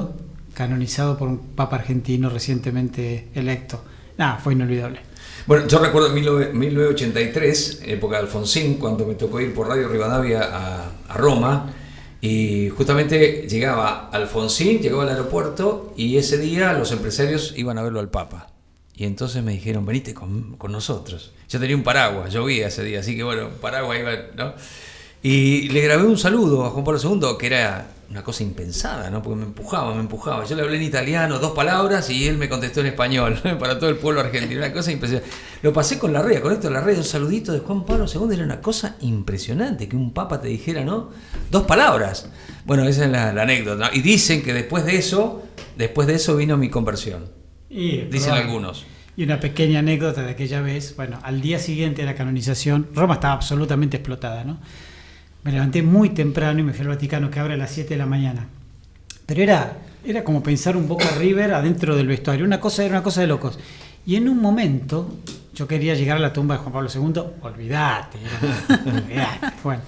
canonizado por un papa argentino recientemente electo. Fue inolvidable. Bueno, yo recuerdo en 1983, época de Alfonsín, cuando me tocó ir por Radio Rivadavia a Roma. Y justamente llegaba Alfonsín, llegaba al aeropuerto, y ese día los empresarios iban a verlo al Papa. Y entonces me dijeron, venite con nosotros. Yo tenía un paraguas, llovía ese día, así que bueno, paraguas iba, ¿no? Y le grabé un saludo a Juan Pablo II, que era una cosa impensada, ¿no? Porque me empujaba. Yo le hablé en italiano, 2 palabras, y él me contestó en español, para todo el pueblo argentino, una cosa impresionante. Lo pasé con la red, con esto de la red, un saludito de Juan Pablo II, era una cosa impresionante, que un papa te dijera, ¿no? 2 palabras. Bueno, esa es la anécdota, ¿no? Y dicen que después de eso vino mi conversión. Dicen algunos. Y una pequeña anécdota de aquella vez, bueno, al día siguiente de la canonización, Roma estaba absolutamente explotada, ¿no? Me levanté muy temprano y me fui al Vaticano, que abre a las 7 de la mañana. Pero era como pensar un Boca River adentro del vestuario, era una cosa de locos. Y en un momento, yo quería llegar a la tumba de Juan Pablo II, olvídate. Bueno,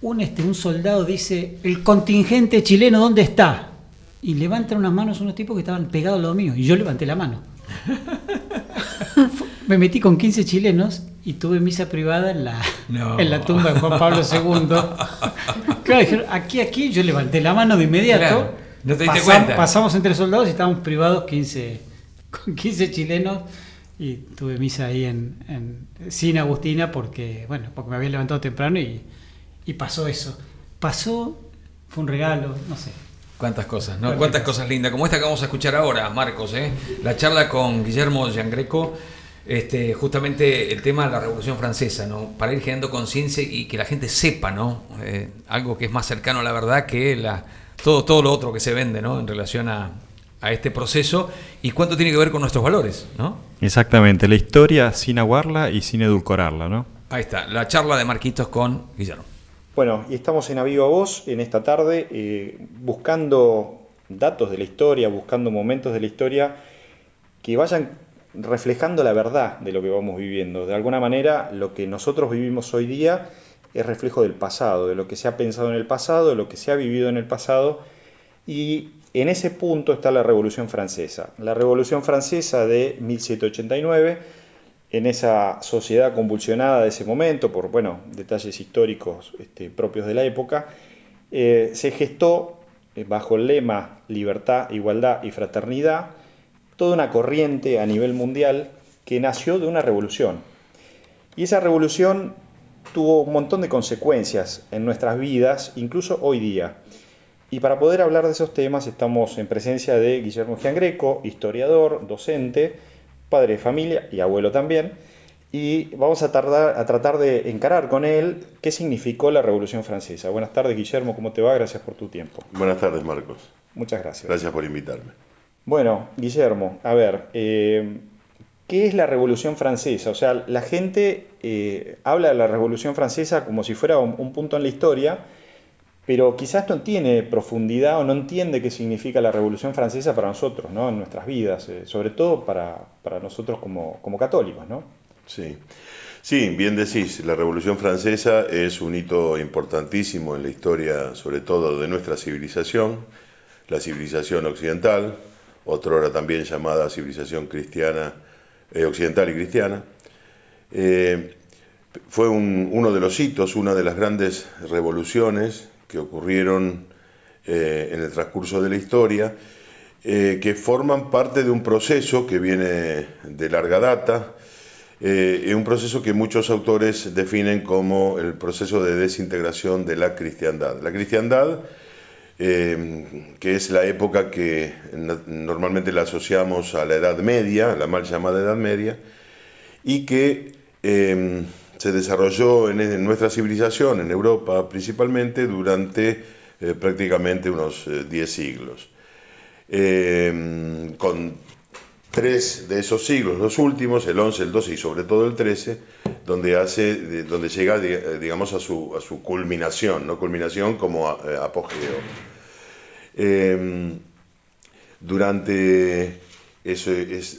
un soldado dice, el contingente chileno, ¿dónde está? Y levantan unas manos unos tipos que estaban pegados al lado mío, y yo levanté la mano. Me metí con 15 chilenos y tuve misa privada en la tumba de Juan Pablo II. Claro, dijeron, aquí, yo levanté la mano de inmediato. Claro, no te diste cuenta. Pasamos entre soldados y estábamos privados con 15 chilenos, y tuve misa ahí sin Agustina porque me había levantado temprano y pasó eso. Fue un regalo, no sé. Cuántas cosas, ¿no? Cuántas cosas lindas, como esta que vamos a escuchar ahora, Marcos, la charla con Guillermo Giangreco, justamente el tema de la Revolución Francesa, ¿no? Para ir generando conciencia y que la gente sepa, ¿no? Algo que es más cercano a la verdad que todo lo otro que se vende, ¿no? En relación a este proceso y cuánto tiene que ver con nuestros valores, ¿no? Exactamente, la historia sin aguarla y sin edulcorarla, ¿no? Ahí está, la charla de Marquitos con Guillermo. Bueno, y estamos en A Viva Voz en esta tarde buscando datos de la historia, buscando momentos de la historia que vayan reflejando la verdad de lo que vamos viviendo. De alguna manera, lo que nosotros vivimos hoy día es reflejo del pasado, de lo que se ha pensado en el pasado, de lo que se ha vivido en el pasado, y en ese punto está la Revolución Francesa. La Revolución Francesa de 1789, en esa sociedad convulsionada de ese momento, por detalles históricos propios de la época, se gestó bajo el lema libertad, igualdad y fraternidad, toda una corriente a nivel mundial que nació de una revolución. Y esa revolución tuvo un montón de consecuencias en nuestras vidas, incluso hoy día. Y para poder hablar de esos temas estamos en presencia de Guillermo Giangreco, historiador, docente, padre de familia y abuelo también, y vamos a tratar de encarar con él qué significó la Revolución Francesa. Buenas tardes, Guillermo, ¿cómo te va? Gracias por tu tiempo. Buenas tardes, Marcos. Muchas gracias. Gracias por invitarme. Bueno, Guillermo, a ver, ¿qué es la Revolución Francesa? O sea, la gente habla de la Revolución Francesa como si fuera un punto en la historia, pero quizás no tiene profundidad o no entiende qué significa la Revolución Francesa para nosotros, ¿no? En nuestras vidas, sobre todo para nosotros como católicos, ¿no? Sí, bien decís, la Revolución Francesa es un hito importantísimo en la historia, sobre todo de nuestra civilización, la civilización occidental, otrora también llamada civilización cristiana, occidental y cristiana. Fue uno de los hitos, una de las grandes revoluciones que ocurrieron en el transcurso de la historia, que forman parte de un proceso que viene de larga data, un proceso que muchos autores definen como el proceso de desintegración de la cristiandad. La cristiandad, que es la época que normalmente la asociamos a la Edad Media, la mal llamada Edad Media, y que se desarrolló en nuestra civilización, en Europa principalmente, durante prácticamente unos 10 siglos. Con 3 de esos siglos, los últimos, el 11, el 12 y sobre todo el 13, donde llega, digamos, a su culminación, ¿no? Culminación como apogeo. Durante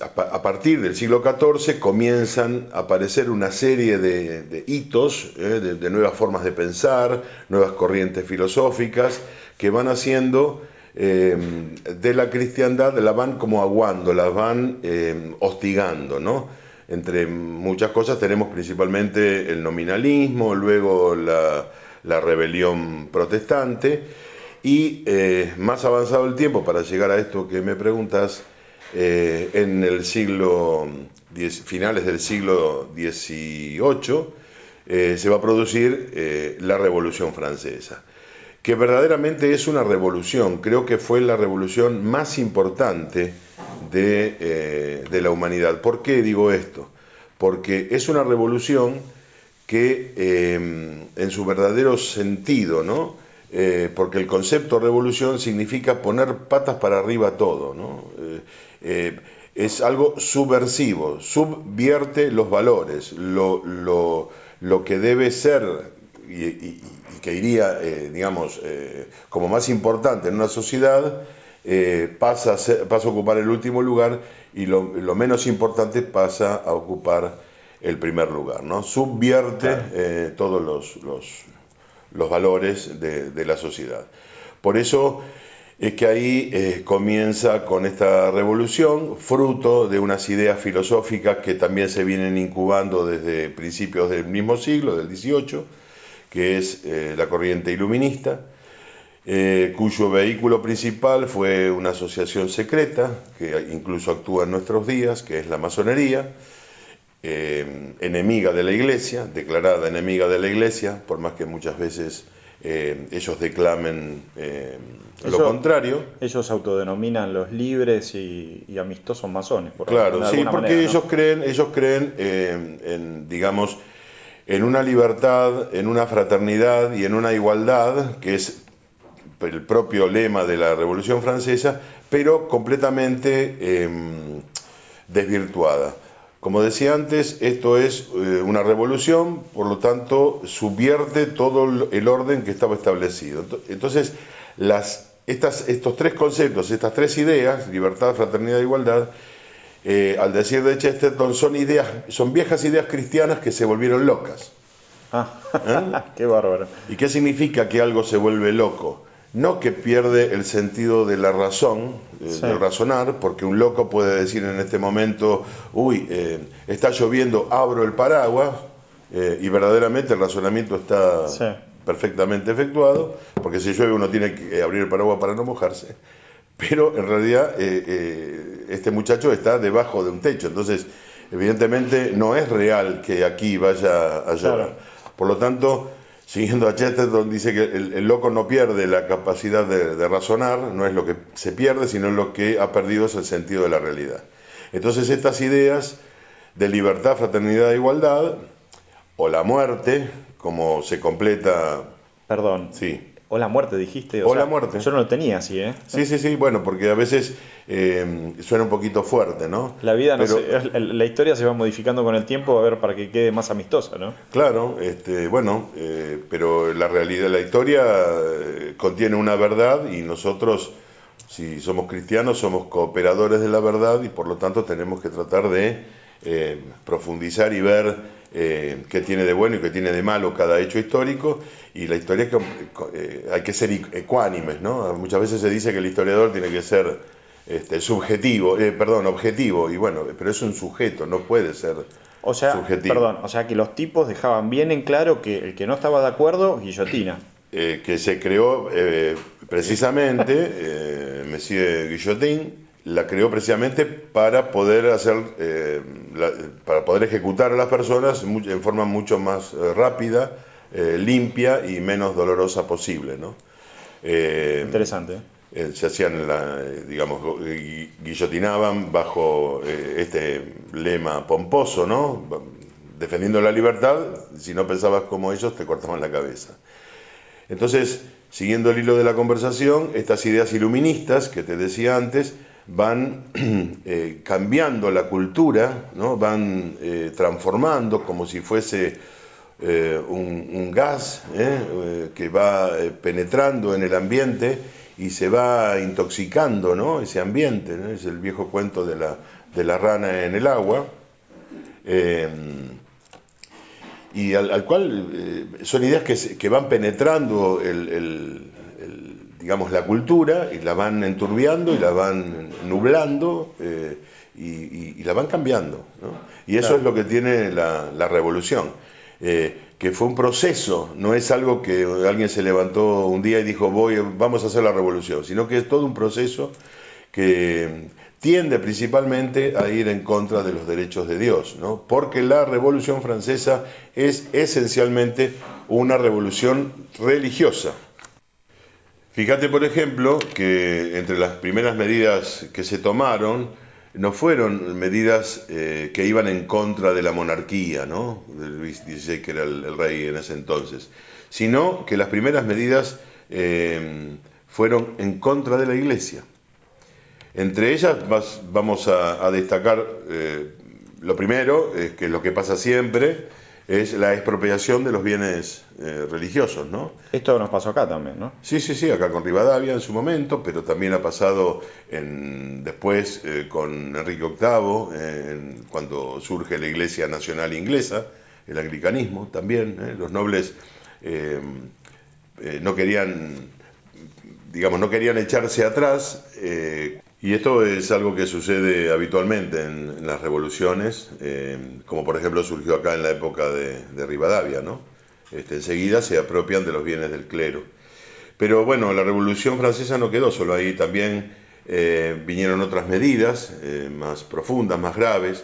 a partir del siglo XIV comienzan a aparecer una serie de hitos, de nuevas formas de pensar, nuevas corrientes filosóficas que van haciendo de la cristiandad, la van como aguando, la van hostigando, ¿no? Entre muchas cosas tenemos principalmente el nominalismo, luego la rebelión protestante y más avanzado el tiempo para llegar a esto que me preguntas, en el siglo finales del siglo XVIII se va a producir la Revolución Francesa, que verdaderamente es una revolución. Creo que fue la revolución más importante de la humanidad. ¿Por qué digo esto? Porque es una revolución que en su verdadero sentido, ¿no? Porque el concepto revolución significa poner patas para arriba todo, ¿no? es algo subversivo, subvierte los valores, lo que debe ser y que iría, digamos, como más importante en una sociedad, pasa a ocupar el último lugar y lo menos importante pasa a ocupar el primer lugar, ¿no? Subvierte todos los valores de la sociedad. Por eso es que ahí comienza con esta revolución, fruto de unas ideas filosóficas que también se vienen incubando desde principios del mismo siglo, del XVIII, que es la corriente iluminista, cuyo vehículo principal fue una asociación secreta, que incluso actúa en nuestros días, que es la masonería, enemiga de la Iglesia, declarada enemiga de la Iglesia, por más que muchas veces ellos declamen lo contrario. Ellos autodenominan los libres y amistosos masones. Claro, sí, porque manera, ¿no? ellos creen en, digamos, en una libertad, en una fraternidad y en una igualdad, que es el propio lema de la Revolución Francesa, pero completamente desvirtuada. Como decía antes, esto es una revolución, por lo tanto, subvierte todo el orden que estaba establecido. Entonces, estos tres conceptos, estas tres ideas, libertad, fraternidad e igualdad, al decir de Chesterton, son viejas ideas cristianas que se volvieron locas. Qué bárbaro. ¿Y qué significa que algo se vuelve loco? No que pierde el sentido de la razón, del razonar, porque un loco puede decir en este momento, está lloviendo, abro el paraguas, y verdaderamente el razonamiento está perfectamente efectuado, porque si llueve uno tiene que abrir el paraguas para no mojarse, pero en realidad este muchacho está debajo de un techo, entonces evidentemente no es real que aquí vaya a llover. Por lo tanto, siguiendo a Chesterton, dice que el loco no pierde la capacidad de razonar, no es lo que se pierde, sino lo que ha perdido es el sentido de la realidad. Entonces estas ideas de libertad, fraternidad e igualdad, o la muerte, como se completa... Perdón. Sí. O la muerte, dijiste. La muerte. Yo no lo tenía así, ¿eh? Sí, bueno, porque a veces suena un poquito fuerte, ¿no? La vida, la historia se va modificando con el tiempo, a ver, para que quede más amistosa, ¿no? Claro, pero la realidad, la historia contiene una verdad y nosotros, si somos cristianos, somos cooperadores de la verdad y por lo tanto tenemos que tratar de profundizar y ver qué tiene de bueno y qué tiene de malo cada hecho histórico, y la historia hay que ser ecuánimes, ¿no? Muchas veces se dice que el historiador tiene que ser objetivo, y bueno, pero es un sujeto, no puede ser subjetivo. O sea que los tipos dejaban bien en claro que el que no estaba de acuerdo, guillotina. Que se creó precisamente, Monsieur Guillotin la creó precisamente para poder para poder ejecutar a las personas en forma mucho más rápida, limpia y menos dolorosa posible, ¿no? Interesante. Se hacían, guillotinaban bajo este lema pomposo, ¿no? Defendiendo la libertad, si no pensabas como ellos, te cortaban la cabeza. Entonces, siguiendo el hilo de la conversación, estas ideas iluministas que te decía antes van cambiando la cultura, ¿no? Van transformando como si fuese un gas que va penetrando en el ambiente y se va intoxicando, ¿no? Ese ambiente, ¿no? Es el viejo cuento de la rana en el agua, y al cual son ideas que van penetrando digamos, la cultura, y la van enturbiando y la van nublando, y la van cambiando, ¿no? Y eso es lo que tiene la revolución, que fue un proceso, no es algo que alguien se levantó un día y dijo vamos a hacer la revolución, sino que es todo un proceso que tiende principalmente a ir en contra de los derechos de Dios, ¿no? Porque la Revolución Francesa es esencialmente una revolución religiosa. Fíjate, por ejemplo, que entre las primeras medidas que se tomaron no fueron medidas que iban en contra de la monarquía, ¿no? De Luis XVI, que era el rey en ese entonces, sino que las primeras medidas fueron en contra de la Iglesia. Entre ellas vamos a destacar lo primero, que es lo que pasa siempre, es la expropiación de los bienes religiosos, ¿no? Esto nos pasó acá también, ¿no? Sí, acá con Rivadavia en su momento, pero también ha pasado después con Enrique VIII, cuando surge la Iglesia Nacional Inglesa, el anglicanismo también, los nobles no querían echarse atrás, y esto es algo que sucede habitualmente en las revoluciones, como por ejemplo surgió acá en la época de Rivadavia, ¿no? Enseguida se apropian de los bienes del clero. Pero bueno, la Revolución Francesa no quedó solo ahí, también vinieron otras medidas más profundas, más graves,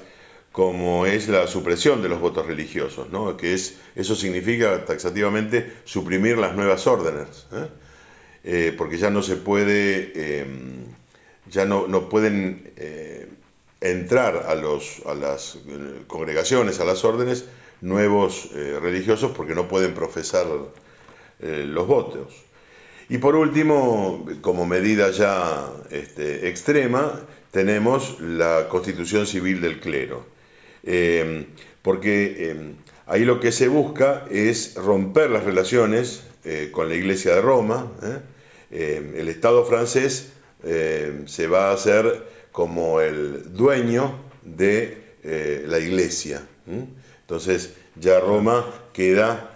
como es la supresión de los votos religiosos, ¿no? Eso significa taxativamente suprimir las nuevas órdenes, porque ya no se puede, ya no pueden entrar a las congregaciones, a las órdenes, nuevos religiosos porque no pueden profesar los votos. Y por último, como medida ya extrema, tenemos la constitución civil del clero. Porque ahí lo que se busca es romper las relaciones con la Iglesia de Roma. El Estado francés se va a hacer como el dueño de la Iglesia. Entonces ya Roma queda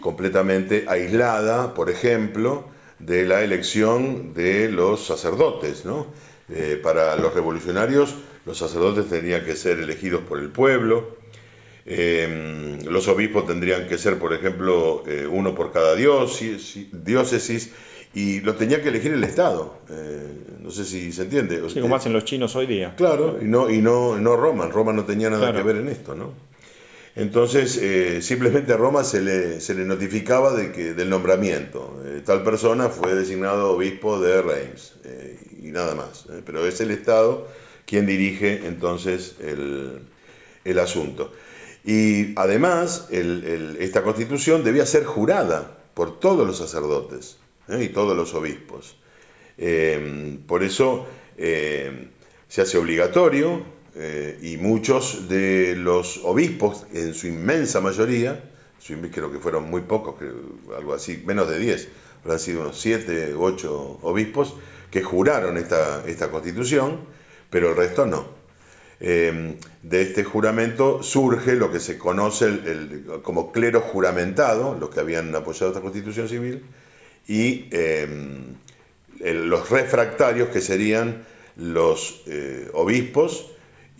completamente aislada, por ejemplo, de la elección de los sacerdotes, ¿no? Para los revolucionarios, los sacerdotes tendrían que ser elegidos por el pueblo, los obispos tendrían que ser, por ejemplo, uno por cada diócesis, y lo tenía que elegir el Estado. No sé si se entiende. Sí, como hacen los chinos hoy día. Claro, y no Roma. Roma no tenía nada que ver en esto, ¿no? Entonces, simplemente a Roma se le notificaba del nombramiento. Tal persona fue designado obispo de Reims, y nada más. Pero es el Estado quien dirige entonces el asunto. Y además, esta constitución debía ser jurada por todos los sacerdotes y todos los obispos. Por eso se hace obligatorio, y muchos de los obispos, en su inmensa mayoría, creo que fueron muy pocos, algo así, menos de 10, habrán sido unos 7 u 8 obispos que juraron esta constitución, pero el resto no. De este juramento surge lo que se conoce como clero juramentado, los que habían apoyado esta constitución civil, y los refractarios, que serían los obispos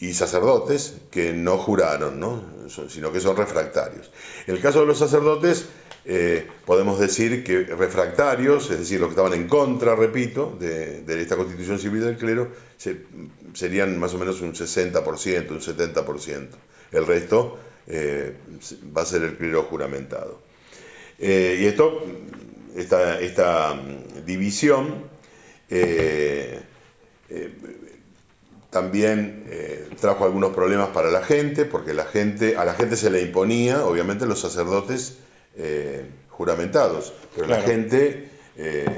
y sacerdotes que no juraron, ¿no? Sino que son refractarios. En el caso de los sacerdotes, podemos decir que refractarios, es decir, los que estaban en contra, repito, de esta constitución civil del clero, serían más o menos un 60%, un 70%. El resto va a ser el clero juramentado. Y esta división también trajo algunos problemas para la gente, porque a la gente se le imponía, obviamente, los sacerdotes juramentados, pero claro, la gente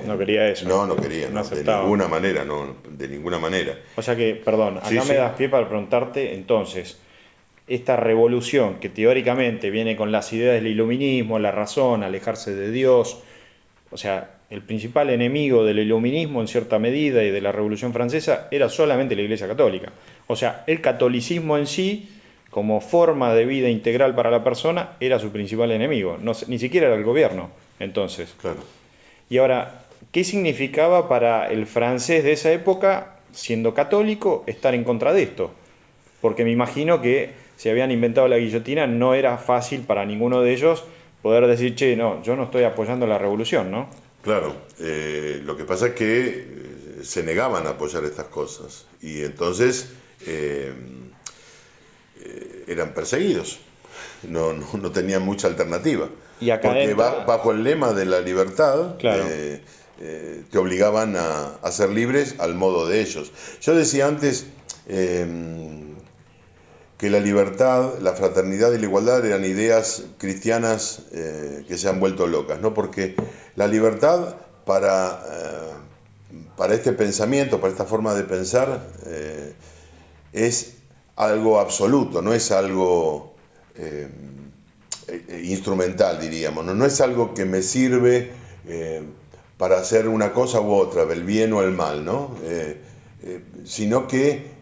no quería eso. No quería, no, de ninguna manera, no, de ninguna manera. O sea que, perdón, acá me das pie para preguntarte, entonces, esta revolución que teóricamente viene con las ideas del iluminismo, la razón, alejarse de Dios, o sea, el principal enemigo del iluminismo en cierta medida y de la Revolución Francesa era solamente la Iglesia Católica. O sea, el catolicismo en sí, como forma de vida integral para la persona, era su principal enemigo, ni siquiera era el gobierno, entonces. Claro. Y ahora, ¿qué significaba para el francés de esa época, siendo católico, estar en contra de esto? Porque me imagino que si habían inventado la guillotina, no era fácil para ninguno de ellos poder decir, che, no, yo no estoy apoyando la revolución, ¿no? Claro, lo que pasa es que se negaban a apoyar estas cosas y entonces eran perseguidos, no tenían mucha alternativa. Y acá porque bajo el lema de la libertad, claro, te obligaban a ser libres al modo de ellos. Yo decía antes que la libertad, la fraternidad y la igualdad eran ideas cristianas que se han vuelto locas, ¿no? Porque la libertad para para este pensamiento, para esta forma de pensar, es algo absoluto, no es algo instrumental, diríamos, no es algo que me sirve para hacer una cosa u otra, el bien o el mal, ¿no? Sino que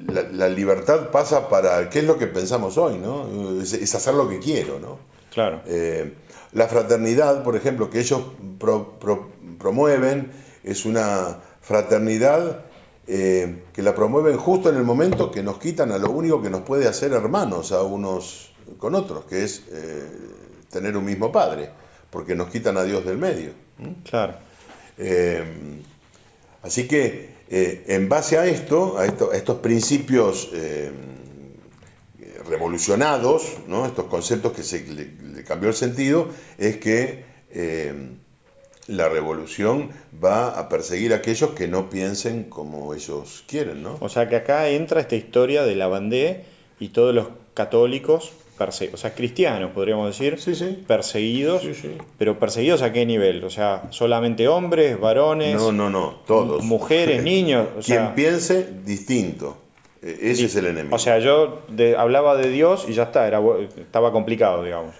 la libertad pasa para qué es lo que pensamos hoy, ¿no? Es hacer lo que quiero, ¿no? Claro. La fraternidad, por ejemplo, que ellos promueven, es una fraternidad que la promueven justo en el momento que nos quitan a lo único que nos puede hacer hermanos a unos con otros, que es tener un mismo padre, porque nos quitan a Dios del medio. Claro. Así que en base a estos principios revolucionados, ¿no? Estos conceptos que le cambió el sentido, es que la revolución va a perseguir a aquellos que no piensen como ellos quieren, ¿no? O sea que acá entra esta historia de Lavandé y todos los católicos, o sea, cristianos, podríamos decir, perseguidos, pero ¿perseguidos a qué nivel? O sea, ¿solamente hombres, varones? No, todos. Mujeres, niños. O quien piense distinto. Ese es el enemigo. O sea, yo hablaba de Dios y ya está, estaba complicado, digamos.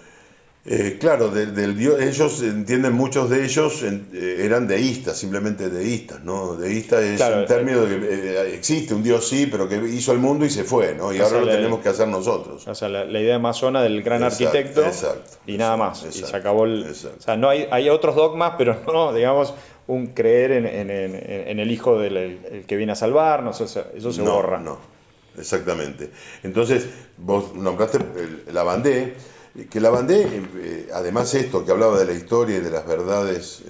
Claro, del Dios, ellos entienden, muchos de ellos eran deístas, simplemente deístas, ¿no? Deísta es un término de que existe un Dios, sí, pero que hizo el mundo y se fue, ¿no? Y ahora lo tenemos que hacer nosotros. O sea, la idea masona del gran arquitecto y nada más, y se acabó o sea, no hay otros dogmas, pero no, digamos, un creer en el Hijo del que viene a salvarnos, eso se borra. No, exactamente. Entonces, vos nombraste Lavandé, que Lavandé, además esto que hablaba de la historia y de las verdades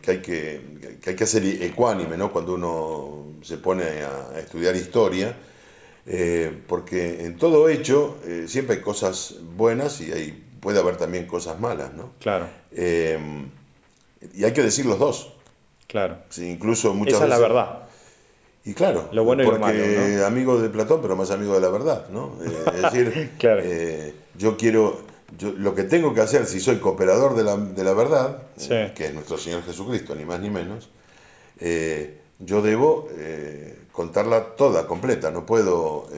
que hay que hacer ecuánime, ¿no? Cuando uno se pone a estudiar historia, porque en todo hecho siempre hay cosas buenas y puede haber también cosas malas, ¿no? Claro. Y hay que decir los dos. Claro. Sí, incluso muchas Esa veces. es la verdad. Y claro, lo bueno y porque lo malo, ¿no? Amigo de Platón, pero más amigo de la verdad, ¿no? Es decir, claro. Yo lo que tengo que hacer, si soy cooperador de la verdad, que es nuestro Señor Jesucristo, ni más ni menos, yo debo contarla toda, completa, no puedo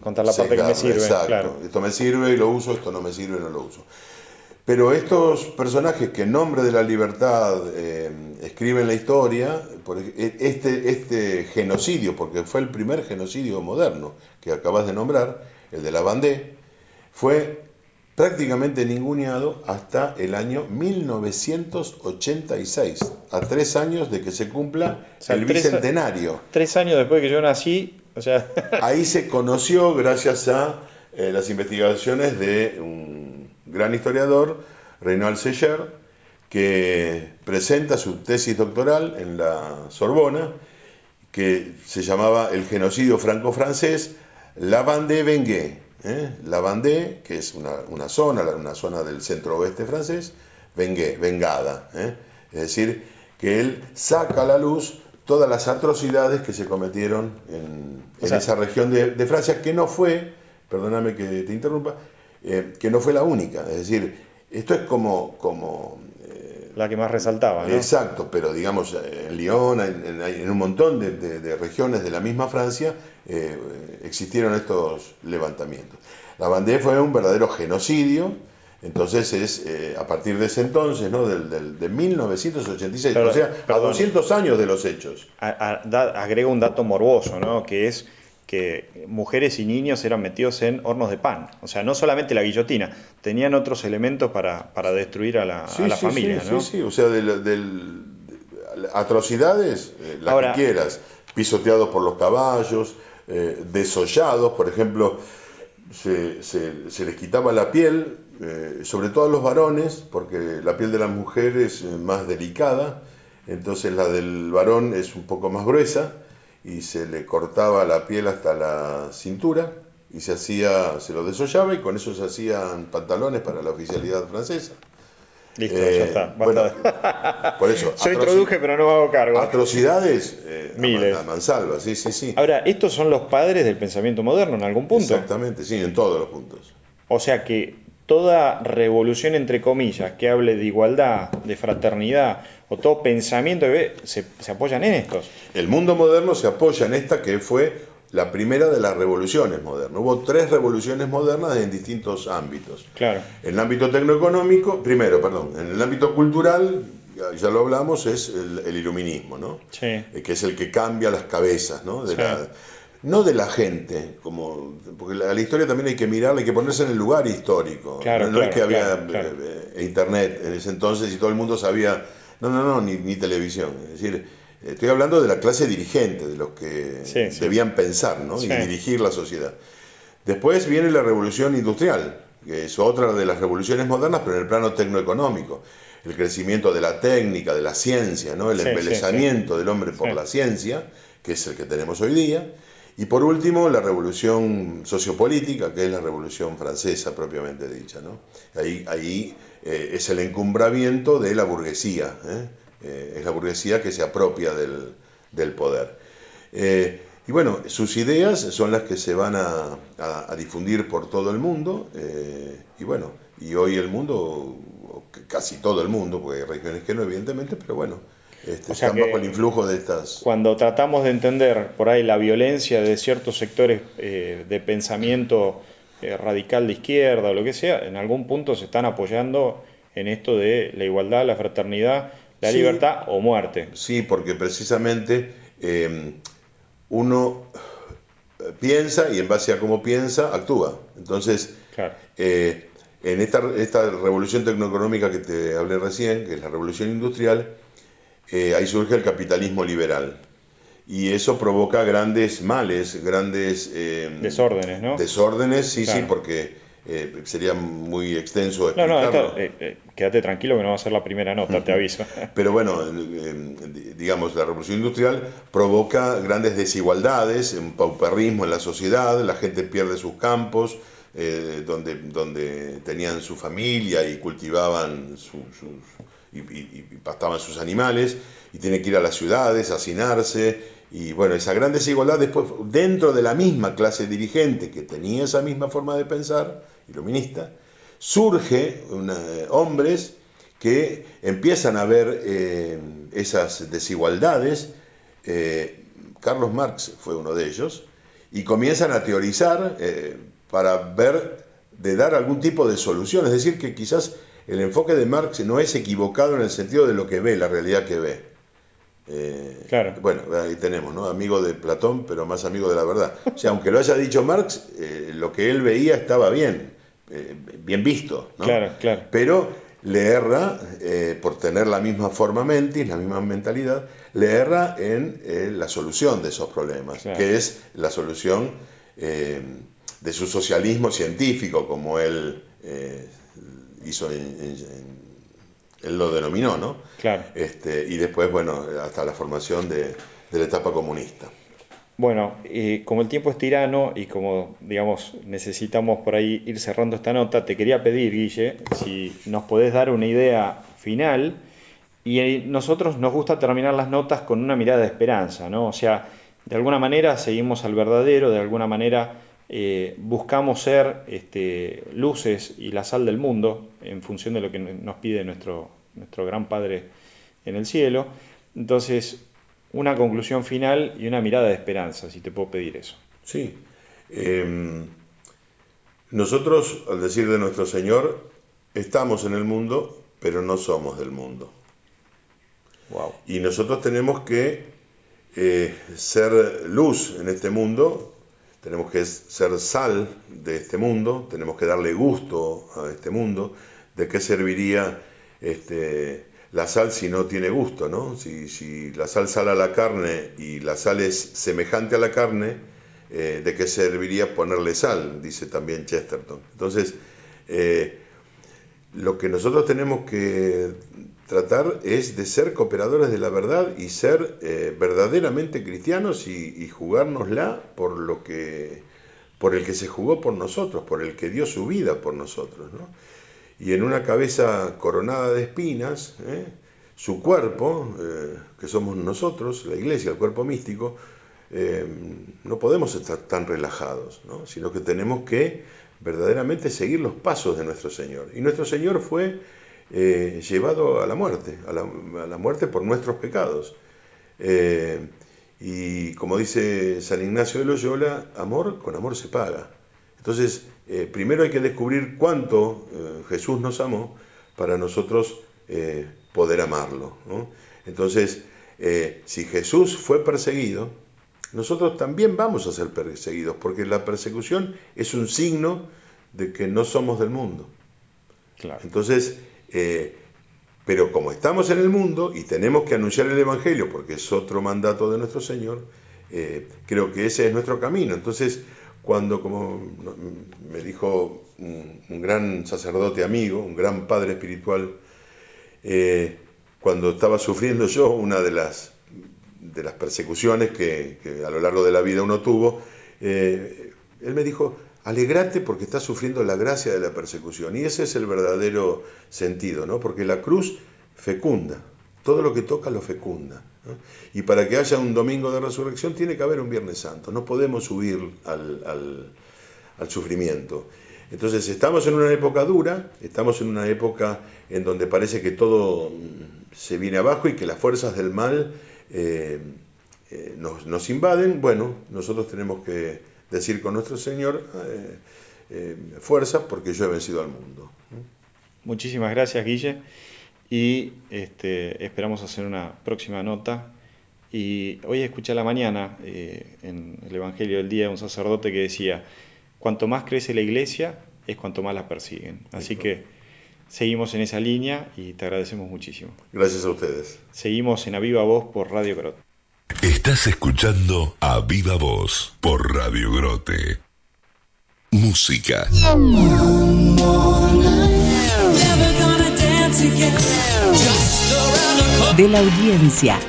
contar la parte que me sirve. Exacto. Claro. Esto me sirve y lo uso, esto no me sirve y no lo uso. Pero estos personajes que en nombre de la libertad escriben la historia, este genocidio, porque fue el primer genocidio moderno que acabas de nombrar, el de Lavandé, fue prácticamente ninguneado hasta el año 1986, a 3 años de que se cumpla el bicentenario. 3 años después de que yo nací, o sea... Ahí se conoció, gracias a las investigaciones de un gran historiador, Reynald Secher, que presenta su tesis doctoral en la Sorbona, que se llamaba El genocidio franco-francés, Lavandé-Benguet. Lavandé, que es una zona del centro-oeste francés, Benguet, vengada. Es decir, que él saca a la luz todas las atrocidades que se cometieron en esa región de Francia, que no fue, perdóname que te interrumpa, que no fue la única. Es decir, esto es como la que más resaltaba, ¿no? Exacto, pero digamos, en Lyon, en un montón de regiones de la misma Francia, existieron estos levantamientos. Lavandé fue un verdadero genocidio, entonces es a partir de ese entonces, ¿no? de 1986, o sea, a 200 años de los hechos. Agrega un dato morboso, ¿no? Que es que mujeres y niños eran metidos en hornos de pan. O sea, no solamente la guillotina, tenían otros elementos para destruir a la familia, ¿no? Sí, o sea, atrocidades, las que quieras, pisoteados por los caballos, desollados, por ejemplo, se les quitaba la piel, sobre todo a los varones, porque la piel de la mujer es más delicada, entonces la del varón es un poco más gruesa, y se le cortaba la piel hasta la cintura y se lo desollaba y con eso se hacían pantalones para la oficialidad francesa. Listo, ya está. Bueno, por eso. Yo introduje, pero no me hago cargo. Atrocidades, miles. A mansalva, sí. Ahora, estos son los padres del pensamiento moderno en algún punto. Exactamente, sí, en todos los puntos. O sea que toda revolución, entre comillas, que hable de igualdad, de fraternidad, o todo pensamiento se apoyan en estos. El mundo moderno se apoya en esta que fue la primera de las revoluciones modernas. Hubo 3 revoluciones modernas en distintos ámbitos. Claro. En el ámbito tecnoeconómico, en el ámbito cultural, ya lo hablamos, es el iluminismo, ¿no? Sí. Que es el que cambia las cabezas, ¿no? No de la gente, porque la historia también hay que mirarla, hay que ponerse en el lugar histórico. Claro, no es que había claro. internet en ese entonces y todo el mundo sabía, ni televisión. Es decir, estoy hablando de la clase dirigente, de los que debían pensar, ¿no? Y dirigir la sociedad. Después viene la revolución industrial, que es otra de las revoluciones modernas, pero en el plano tecnoeconómico. El crecimiento de la técnica, de la ciencia, ¿no? El embelezamiento del hombre por la ciencia, que es el que tenemos hoy día. Y por último, la revolución sociopolítica, que es la revolución francesa propiamente dicha, ¿no? Ahí es el encumbramiento de la burguesía, es la burguesía que se apropia del poder. Y bueno, sus ideas son las que se van a difundir por todo el mundo, y hoy el mundo, casi todo el mundo, porque hay regiones que no, evidentemente, pero bueno, están bajo el influjo de estas... Cuando tratamos de entender por ahí la violencia de ciertos sectores de pensamiento radical de izquierda o lo que sea, en algún punto se están apoyando en esto de la igualdad, la fraternidad, la libertad o muerte. Sí, porque precisamente uno piensa y en base a cómo piensa, actúa. Entonces, en esta revolución tecnoeconómica que te hablé recién, que es la revolución industrial, ahí surge el capitalismo liberal. Y eso provoca grandes males, grandes... desórdenes, ¿no? Desórdenes, sí, porque sería muy extenso explicarlo. Quédate tranquilo que no va a ser la primera nota, te aviso. Pero bueno, digamos, la revolución industrial provoca grandes desigualdades, un pauperismo en la sociedad, la gente pierde sus campos, donde tenían su familia y cultivaban y pastaban sus animales, y tiene que ir a las ciudades a hacinarse, y bueno, esa gran desigualdad después dentro de la misma clase dirigente que tenía esa misma forma de pensar, iluminista, surge hombres que empiezan a ver esas desigualdades. Carlos Marx fue uno de ellos, y comienzan a teorizar para dar algún tipo de solución, es decir, que quizás el enfoque de Marx no es equivocado en el sentido de lo que ve, la realidad que ve. Bueno, ahí tenemos, ¿no? Amigo de Platón, pero más amigo de la verdad. O sea, aunque lo haya dicho Marx, lo que él veía estaba bien visto, ¿no? Claro. Pero le erra, por tener la misma forma mentis, la misma mentalidad, le erra en la solución de esos problemas, que es la solución de su socialismo científico, como él hizo él lo denominó, ¿no? Claro. Y después, bueno, hasta la formación de la etapa comunista. Bueno, como el tiempo es tirano y como, digamos, necesitamos por ahí ir cerrando esta nota, te quería pedir, Guille, si nos podés dar una idea final. Y nosotros nos gusta terminar las notas con una mirada de esperanza, ¿no? O sea, de alguna manera seguimos al verdadero, de alguna manera buscamos ser luces y la sal del mundo en función de lo que nos pide nuestro gran Padre en el cielo. Entonces, una conclusión final y una mirada de esperanza, si te puedo pedir eso. Sí. Nosotros, al decir de nuestro Señor, estamos en el mundo, pero no somos del mundo. Wow. Y nosotros tenemos que ser luz en este mundo, tenemos que ser sal de este mundo, tenemos que darle gusto a este mundo. ¿De qué serviría la sal si no tiene gusto, ¿no? Si la sal sale a la carne y la sal es semejante a la carne, ¿de qué serviría ponerle sal? Dice también Chesterton. Entonces, lo que nosotros tenemos que tratar es de ser cooperadores de la verdad y ser verdaderamente cristianos y jugárnosla por el que se jugó por nosotros, por el que dio su vida por nosotros, ¿no? Y en una cabeza coronada de espinas, su cuerpo, que somos nosotros, la iglesia, el cuerpo místico, no podemos estar tan relajados, ¿no? Sino que tenemos que verdaderamente seguir los pasos de nuestro Señor. Y nuestro Señor fue llevado a la muerte por nuestros pecados. Y como dice San Ignacio de Loyola, amor con amor se paga. Entonces, primero hay que descubrir cuánto Jesús nos amó para nosotros poder amarlo, ¿no? Entonces, si Jesús fue perseguido, nosotros también vamos a ser perseguidos, porque la persecución es un signo de que no somos del mundo. Claro. Entonces, pero como estamos en el mundo y tenemos que anunciar el Evangelio, porque es otro mandato de nuestro Señor, creo que ese es nuestro camino. Entonces, cuando, como me dijo un gran sacerdote amigo, un gran padre espiritual, cuando estaba sufriendo yo una de las persecuciones que a lo largo de la vida uno tuvo, él me dijo: alegrate porque estás sufriendo la gracia de la persecución. Y ese es el verdadero sentido, ¿no? Porque la cruz fecunda, todo lo que toca lo fecunda, ¿no? Y para que haya un domingo de resurrección tiene que haber un Viernes Santo, no podemos huir al sufrimiento. Entonces estamos en una época dura, estamos en una época en donde parece que todo se viene abajo y que las fuerzas del mal nos invaden. Bueno, nosotros tenemos que decir con nuestro Señor, fuerza, porque yo he vencido al mundo. Muchísimas gracias, Guille, y esperamos hacer una próxima nota. Y hoy escuché a la mañana en el Evangelio del Día un sacerdote que decía: cuanto más crece la iglesia es cuanto más la persiguen. Así que seguimos en esa línea y te agradecemos muchísimo. Gracias a ustedes. Seguimos en A Viva Voz por Radio Grote. Estás escuchando A Viva Voz por Radio Grote. Música. De la audiencia.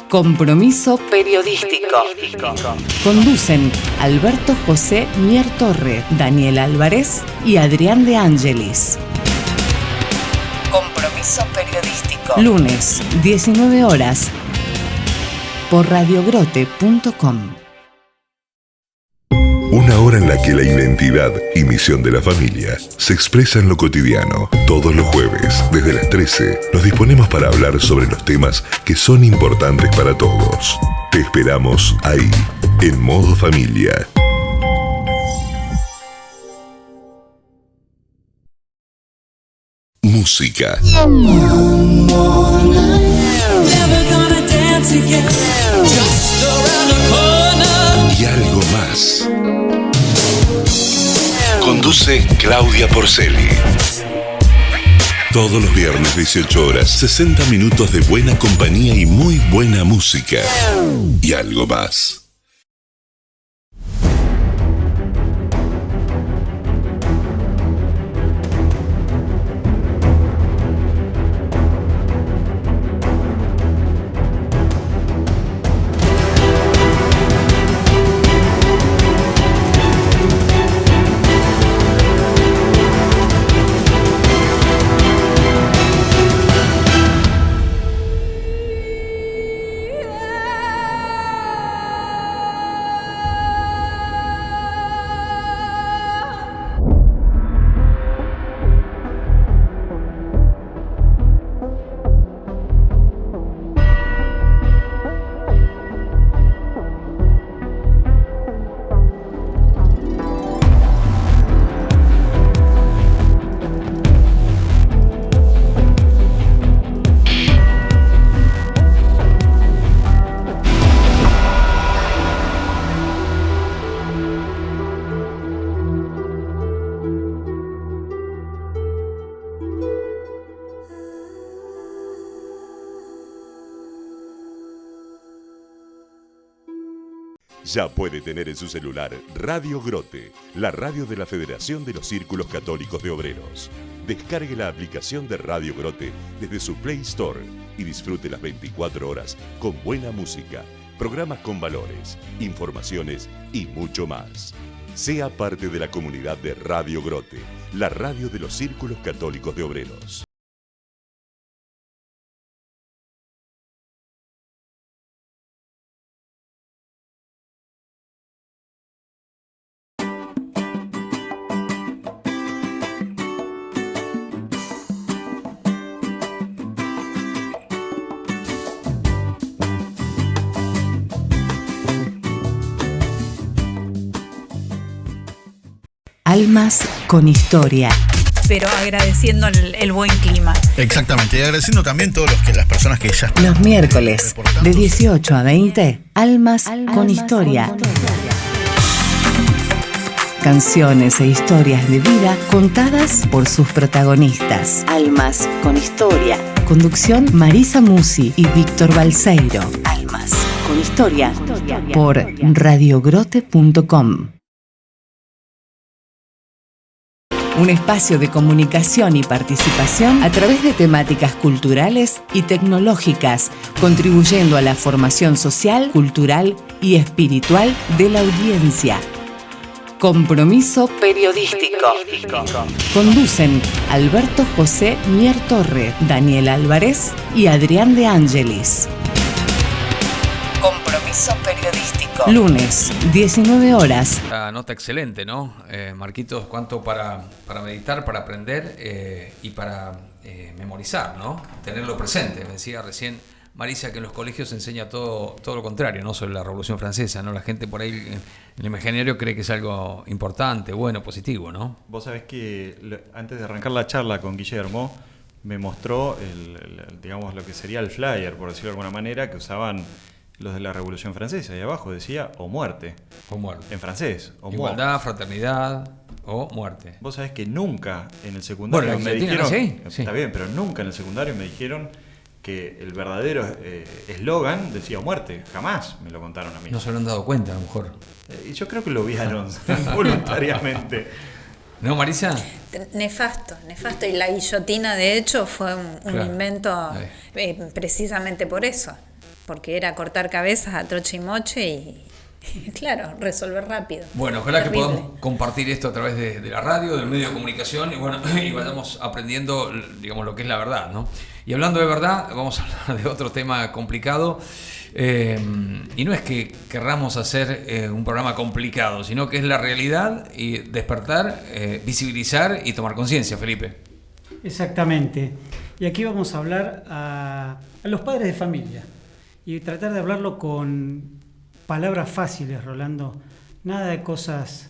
Compromiso periodístico. Conducen Alberto José Mier Torre, Daniel Álvarez y Adrián de Ángelis. Compromiso periodístico. Lunes, 19 horas. Por radiogrote.com. Una hora en la que la identidad y misión de la familia se expresa en lo cotidiano. Todos los jueves, desde las 13, nos disponemos para hablar sobre los temas que son importantes para todos. Te esperamos ahí, en Modo Familia. Música. Y algo más. Conduce Claudia Porceli. Todos los viernes 18 horas, 60 minutos de buena compañía y muy buena música. Y algo más. Ya puede tener en su celular Radio Grote, la radio de la Federación de los Círculos Católicos de Obreros. Descargue la aplicación de Radio Grote desde su Play Store y disfrute las 24 horas con buena música, programas con valores, informaciones y mucho más. Sea parte de la comunidad de Radio Grote, la radio de los Círculos Católicos de Obreros. Almas con historia. Pero agradeciendo el buen clima. Exactamente, y agradeciendo también todas las personas que ya están. Los miércoles, de 18 a 20, Almas con historia. Canciones e historias de vida contadas por sus protagonistas. Almas con historia. Conducción Marisa Musi y Víctor Balseiro. Almas con historia por radiogrote.com. Un espacio de comunicación y participación a través de temáticas culturales y tecnológicas, contribuyendo a la formación social, cultural y espiritual de la audiencia. Compromiso periodístico. Conducen Alberto José Mier Torre, Daniel Álvarez y Adrián de Ángelis. Compromiso periodístico. Lunes, 19 horas. La nota excelente, ¿no? Marquitos, cuánto para meditar, para aprender y para memorizar, ¿no? Tenerlo presente. Me decía recién Marisa que en los colegios se enseña todo lo contrario, ¿no? Sobre la Revolución Francesa, ¿no? La gente por ahí en el imaginario cree que es algo importante, bueno, positivo, ¿no? Vos sabés que antes de arrancar la charla con Guillermo, me mostró digamos lo que sería el flyer, por decirlo de alguna manera, que usaban los de la Revolución Francesa, y abajo decía o muerte. O muerte. En francés. O igualdad, fraternidad o muerte. Vos sabés que nunca en el secundario me dijeron... ¿Sí? Está bien, pero nunca en el secundario me dijeron que el verdadero eslogan decía o muerte. Jamás me lo contaron a mí. No se lo han dado cuenta, a lo mejor. Y yo creo que lo vieron voluntariamente. ¿No, Marisa? Nefasto. Y la guillotina, de hecho, fue un invento precisamente por eso. Porque era cortar cabezas a troche y moche y claro, resolver rápido. Bueno, ojalá que podamos compartir esto a través de la radio, del medio de comunicación y vayamos aprendiendo, digamos, lo que es la verdad, ¿no? Y hablando de verdad, vamos a hablar de otro tema complicado. Y no es que querramos hacer un programa complicado, sino que es la realidad y despertar, visibilizar y tomar conciencia, Felipe. Exactamente. Y aquí vamos a hablar a los padres de familia. Y tratar de hablarlo con palabras fáciles, Rolando. Nada de cosas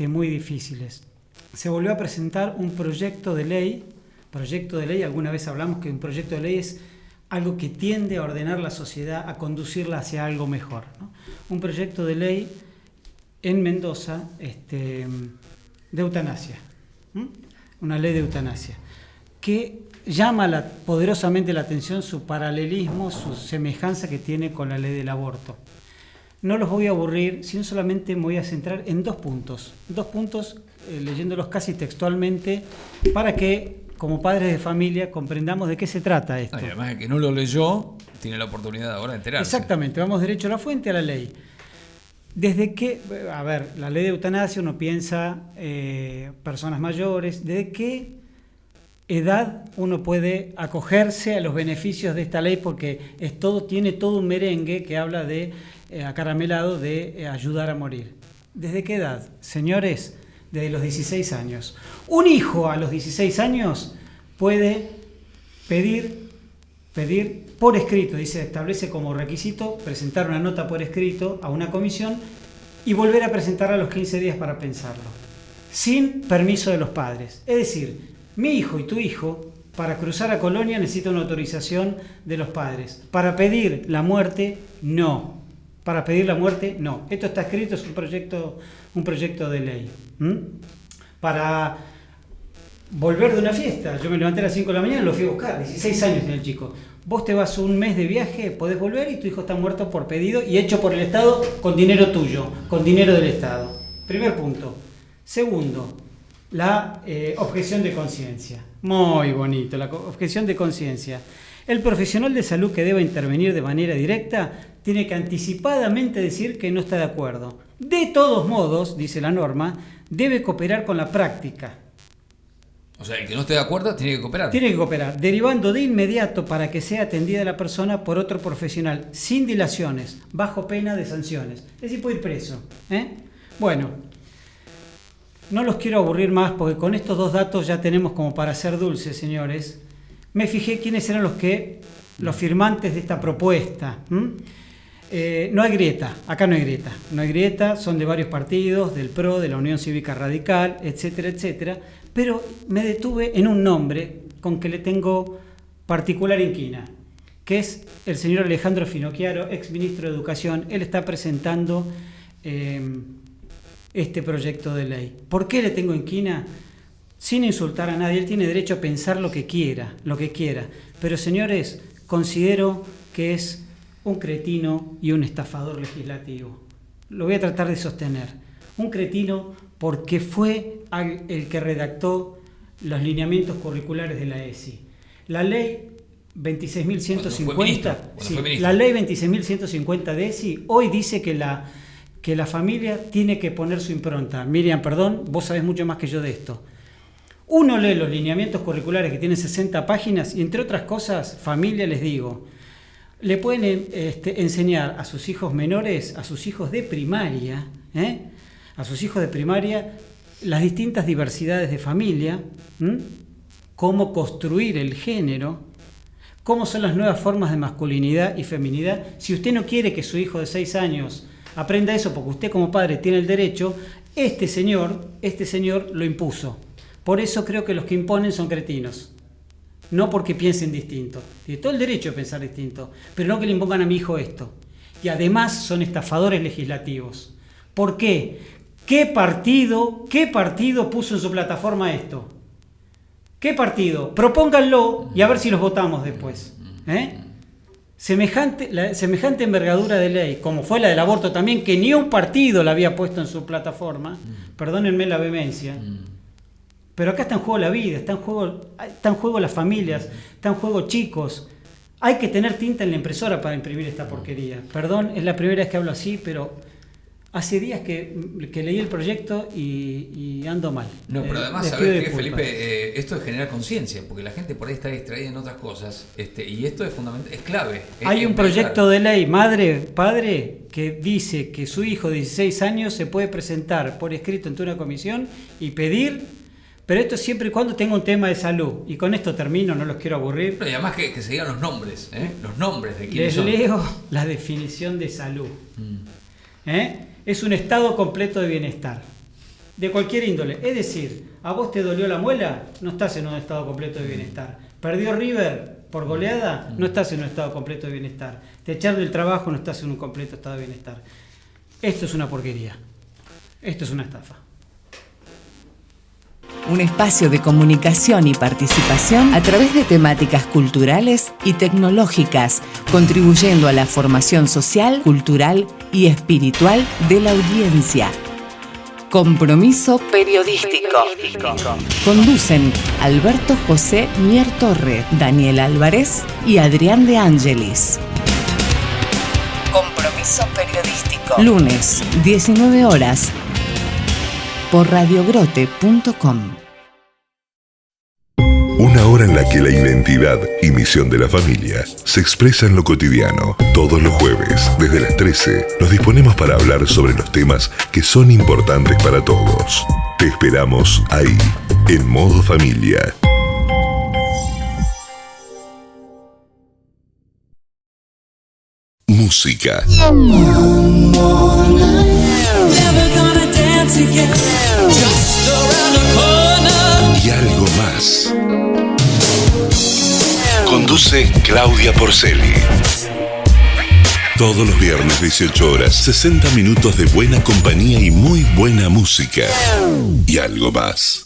muy difíciles. Se volvió a presentar un proyecto de ley. Alguna vez hablamos que un proyecto de ley es algo que tiende a ordenar la sociedad, a conducirla hacia algo mejor, ¿no? Un proyecto de ley en Mendoza de eutanasia. Una ley de eutanasia. Que llama poderosamente la atención su paralelismo, su semejanza que tiene con la ley del aborto. No los voy a aburrir, sino solamente me voy a centrar en dos puntos, leyéndolos casi textualmente, para que, como padres de familia, comprendamos de qué se trata esto. Además, el que no lo leyó tiene la oportunidad ahora de enterarse. Exactamente, vamos derecho a la fuente, a la ley. Desde que, la ley de eutanasia, uno piensa personas mayores, ¿desde qué edad uno puede acogerse a los beneficios de esta ley? Porque tiene todo un merengue que habla de acaramelado de ayudar a morir. ¿Desde qué edad? Señores, desde los 16 años. Un hijo a los 16 años puede pedir por escrito, establece como requisito presentar una nota por escrito a una comisión y volver a presentarla a los 15 días para pensarlo, sin permiso de los padres. Es decir, mi hijo y tu hijo, para cruzar a Colonia, necesita una autorización de los padres. Para pedir la muerte, no. Para pedir la muerte, no. Esto está escrito, es un proyecto de ley. Para volver de una fiesta, yo me levanté a las 5 de la mañana y lo fui a buscar, 16 años tiene el chico. Vos te vas un mes de viaje, podés volver y tu hijo está muerto por pedido y hecho por el Estado con dinero tuyo, con dinero del Estado. Primer punto. Segundo, la objeción de conciencia. Muy bonito, la objeción de conciencia. El profesional de salud que deba intervenir de manera directa tiene que anticipadamente decir que no está de acuerdo. De todos modos, dice la norma, debe cooperar con la práctica. O sea, el que no esté de acuerdo tiene que cooperar. Tiene que cooperar, derivando de inmediato para que sea atendida la persona por otro profesional, sin dilaciones, bajo pena de sanciones. Es decir, puede ir preso. Bueno, no los quiero aburrir más porque con estos dos datos ya tenemos como para ser dulces, señores. Me fijé quiénes eran los firmantes de esta propuesta. No hay grieta, acá no hay grieta, son de varios partidos, del PRO, de la Unión Cívica Radical, etcétera, etcétera, pero me detuve en un nombre con que le tengo particular inquina, que es el señor Alejandro Finocchiaro, ex ministro de Educación. Él está presentando este proyecto de ley. ¿Por qué le tengo inquina? Sin insultar a nadie, él tiene derecho a pensar lo que quiera, pero señores, considero que es un cretino y un estafador legislativo. Lo voy a tratar de sostener. Un cretino porque fue el que redactó los lineamientos curriculares de la ESI. La ley 26.150, la ley 26.150 de ESI hoy dice que la familia tiene que poner su impronta. Miriam, perdón, vos sabés mucho más que yo de esto. Uno lee los lineamientos curriculares que tienen 60 páginas y, entre otras cosas, familia, les digo, le pueden enseñar a sus hijos menores, a sus hijos de primaria, las distintas diversidades de familia, cómo construir el género, cómo son las nuevas formas de masculinidad y feminidad. Si usted no quiere que su hijo de 6 años aprenda eso porque usted como padre tiene el derecho, este señor lo impuso. Por eso creo que los que imponen son cretinos. No porque piensen distinto. Tiene todo el derecho a pensar distinto, pero no que le impongan a mi hijo esto. Y además son estafadores legislativos. ¿Por qué? ¿Qué partido puso en su plataforma esto? ¿Qué partido? Propónganlo y a ver si los votamos después. Semejante envergadura de ley, como fue la del aborto también, que ni un partido la había puesto en su plataforma, perdónenme la vehemencia, pero acá está en juego la vida, está en juego las familias, está en juego chicos. Hay que tener tinta en la impresora para imprimir esta porquería. Perdón, es la primera vez que hablo así, pero hace días que leí el proyecto y ando mal. No, pero además, ¿sabes qué, Felipe? Esto es generar conciencia, porque la gente por ahí está distraída en otras cosas, y esto es fundamental, es clave. Hay un proyecto de ley, padre, que dice que su hijo de 16 años se puede presentar por escrito ante una comisión y pedir. Pero esto siempre y cuando tenga un tema de salud. Y con esto termino, no los quiero aburrir. Pero y además que se digan los nombres, los nombres de quienes son. Les leo la definición de salud. Es un estado completo de bienestar, de cualquier índole. Es decir, a vos te dolió la muela, no estás en un estado completo de bienestar. Perdió River por goleada, no estás en un estado completo de bienestar. Te echaron del trabajo, no estás en un completo estado de bienestar. Esto es una porquería. Esto es una estafa. Un espacio de comunicación y participación a través de temáticas culturales y tecnológicas, contribuyendo a la formación social, cultural y espiritual de la audiencia. Compromiso periodístico. Conducen Alberto José Mier Torre, Daniel Álvarez y Adrián de Ángelis. Compromiso periodístico. Lunes, 19 horas. Por radiogrote.com. Una hora en la que la identidad y misión de la familia se expresa en lo cotidiano. Todos los jueves, desde las 13, nos disponemos para hablar sobre los temas que son importantes para todos. Te esperamos ahí, en Modo Familia. Música. Y algo más. Conduce Claudia Porceli. Todos los viernes 18 horas, 60 minutos de buena compañía y muy buena música. Y algo más.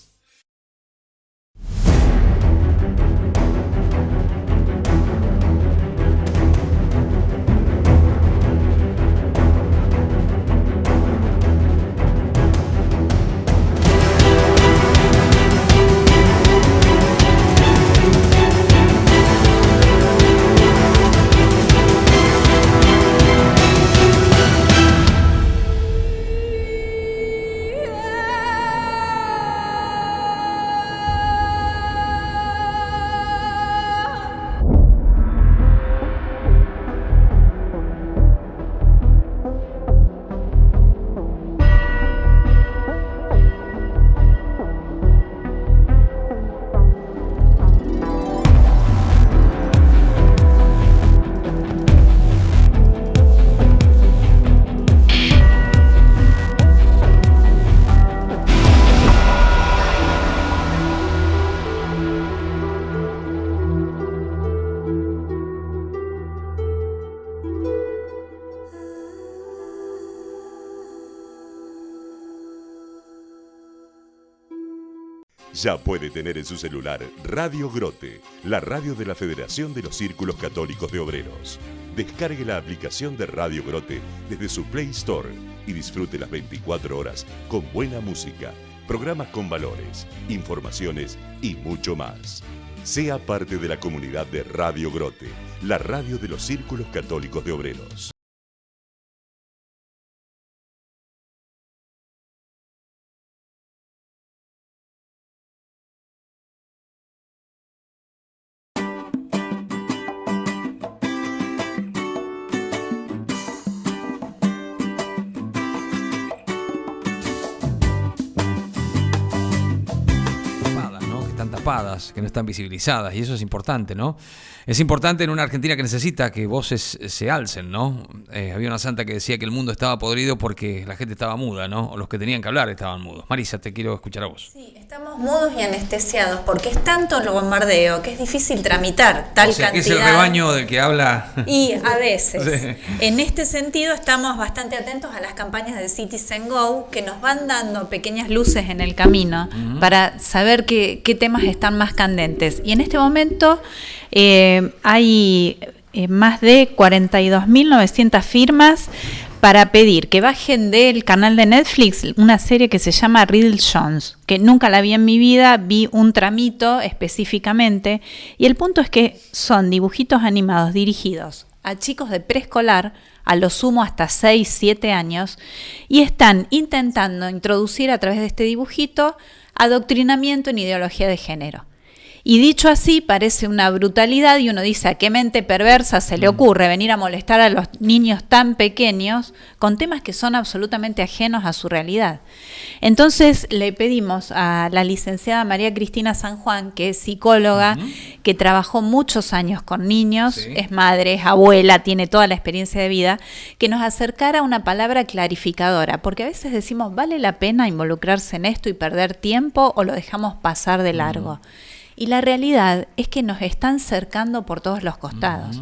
Ya puede tener en su celular Radio Grote, la radio de la Federación de los Círculos Católicos de Obreros. Descargue la aplicación de Radio Grote desde su Play Store y disfrute las 24 horas con buena música, programas con valores, informaciones y mucho más. Sea parte de la comunidad de Radio Grote, la radio de los Círculos Católicos de Obreros. Que no están visibilizadas, y eso es importante, ¿no? Es importante en una Argentina que necesita que voces se alcen, ¿no? Había una santa que decía que el mundo estaba podrido porque la gente estaba muda, ¿no? O los que tenían que hablar estaban mudos. Marisa, te quiero escuchar a vos. Sí, estamos mudos y anestesiados porque es tanto el bombardeo que es difícil tramitar tal cantidad. Que es el rebaño del que habla. Y a veces, Sí. En este sentido, estamos bastante atentos a las campañas de Citizen Go que nos van dando pequeñas luces en el camino para saber qué temas están más candentes. Y en este momento hay más de 42.900 firmas para pedir que bajen del canal de Netflix una serie que se llama Riddle Jones, que nunca la vi en mi vida, vi un tramito específicamente, y el punto es que son dibujitos animados dirigidos a chicos de preescolar, a lo sumo hasta 6, 7 años, y están intentando introducir a través de este dibujito adoctrinamiento en ideología de género. Y dicho así, parece una brutalidad y uno dice, ¿a qué mente perversa se le ocurre venir a molestar a los niños tan pequeños con temas que son absolutamente ajenos a su realidad? Entonces le pedimos a la licenciada María Cristina San Juan, que es psicóloga, que trabajó muchos años con niños, es madre, es abuela, tiene toda la experiencia de vida, que nos acercara una palabra clarificadora, porque a veces decimos, ¿vale la pena involucrarse en esto y perder tiempo o lo dejamos pasar de largo? Y la realidad es que nos están cercando por todos los costados.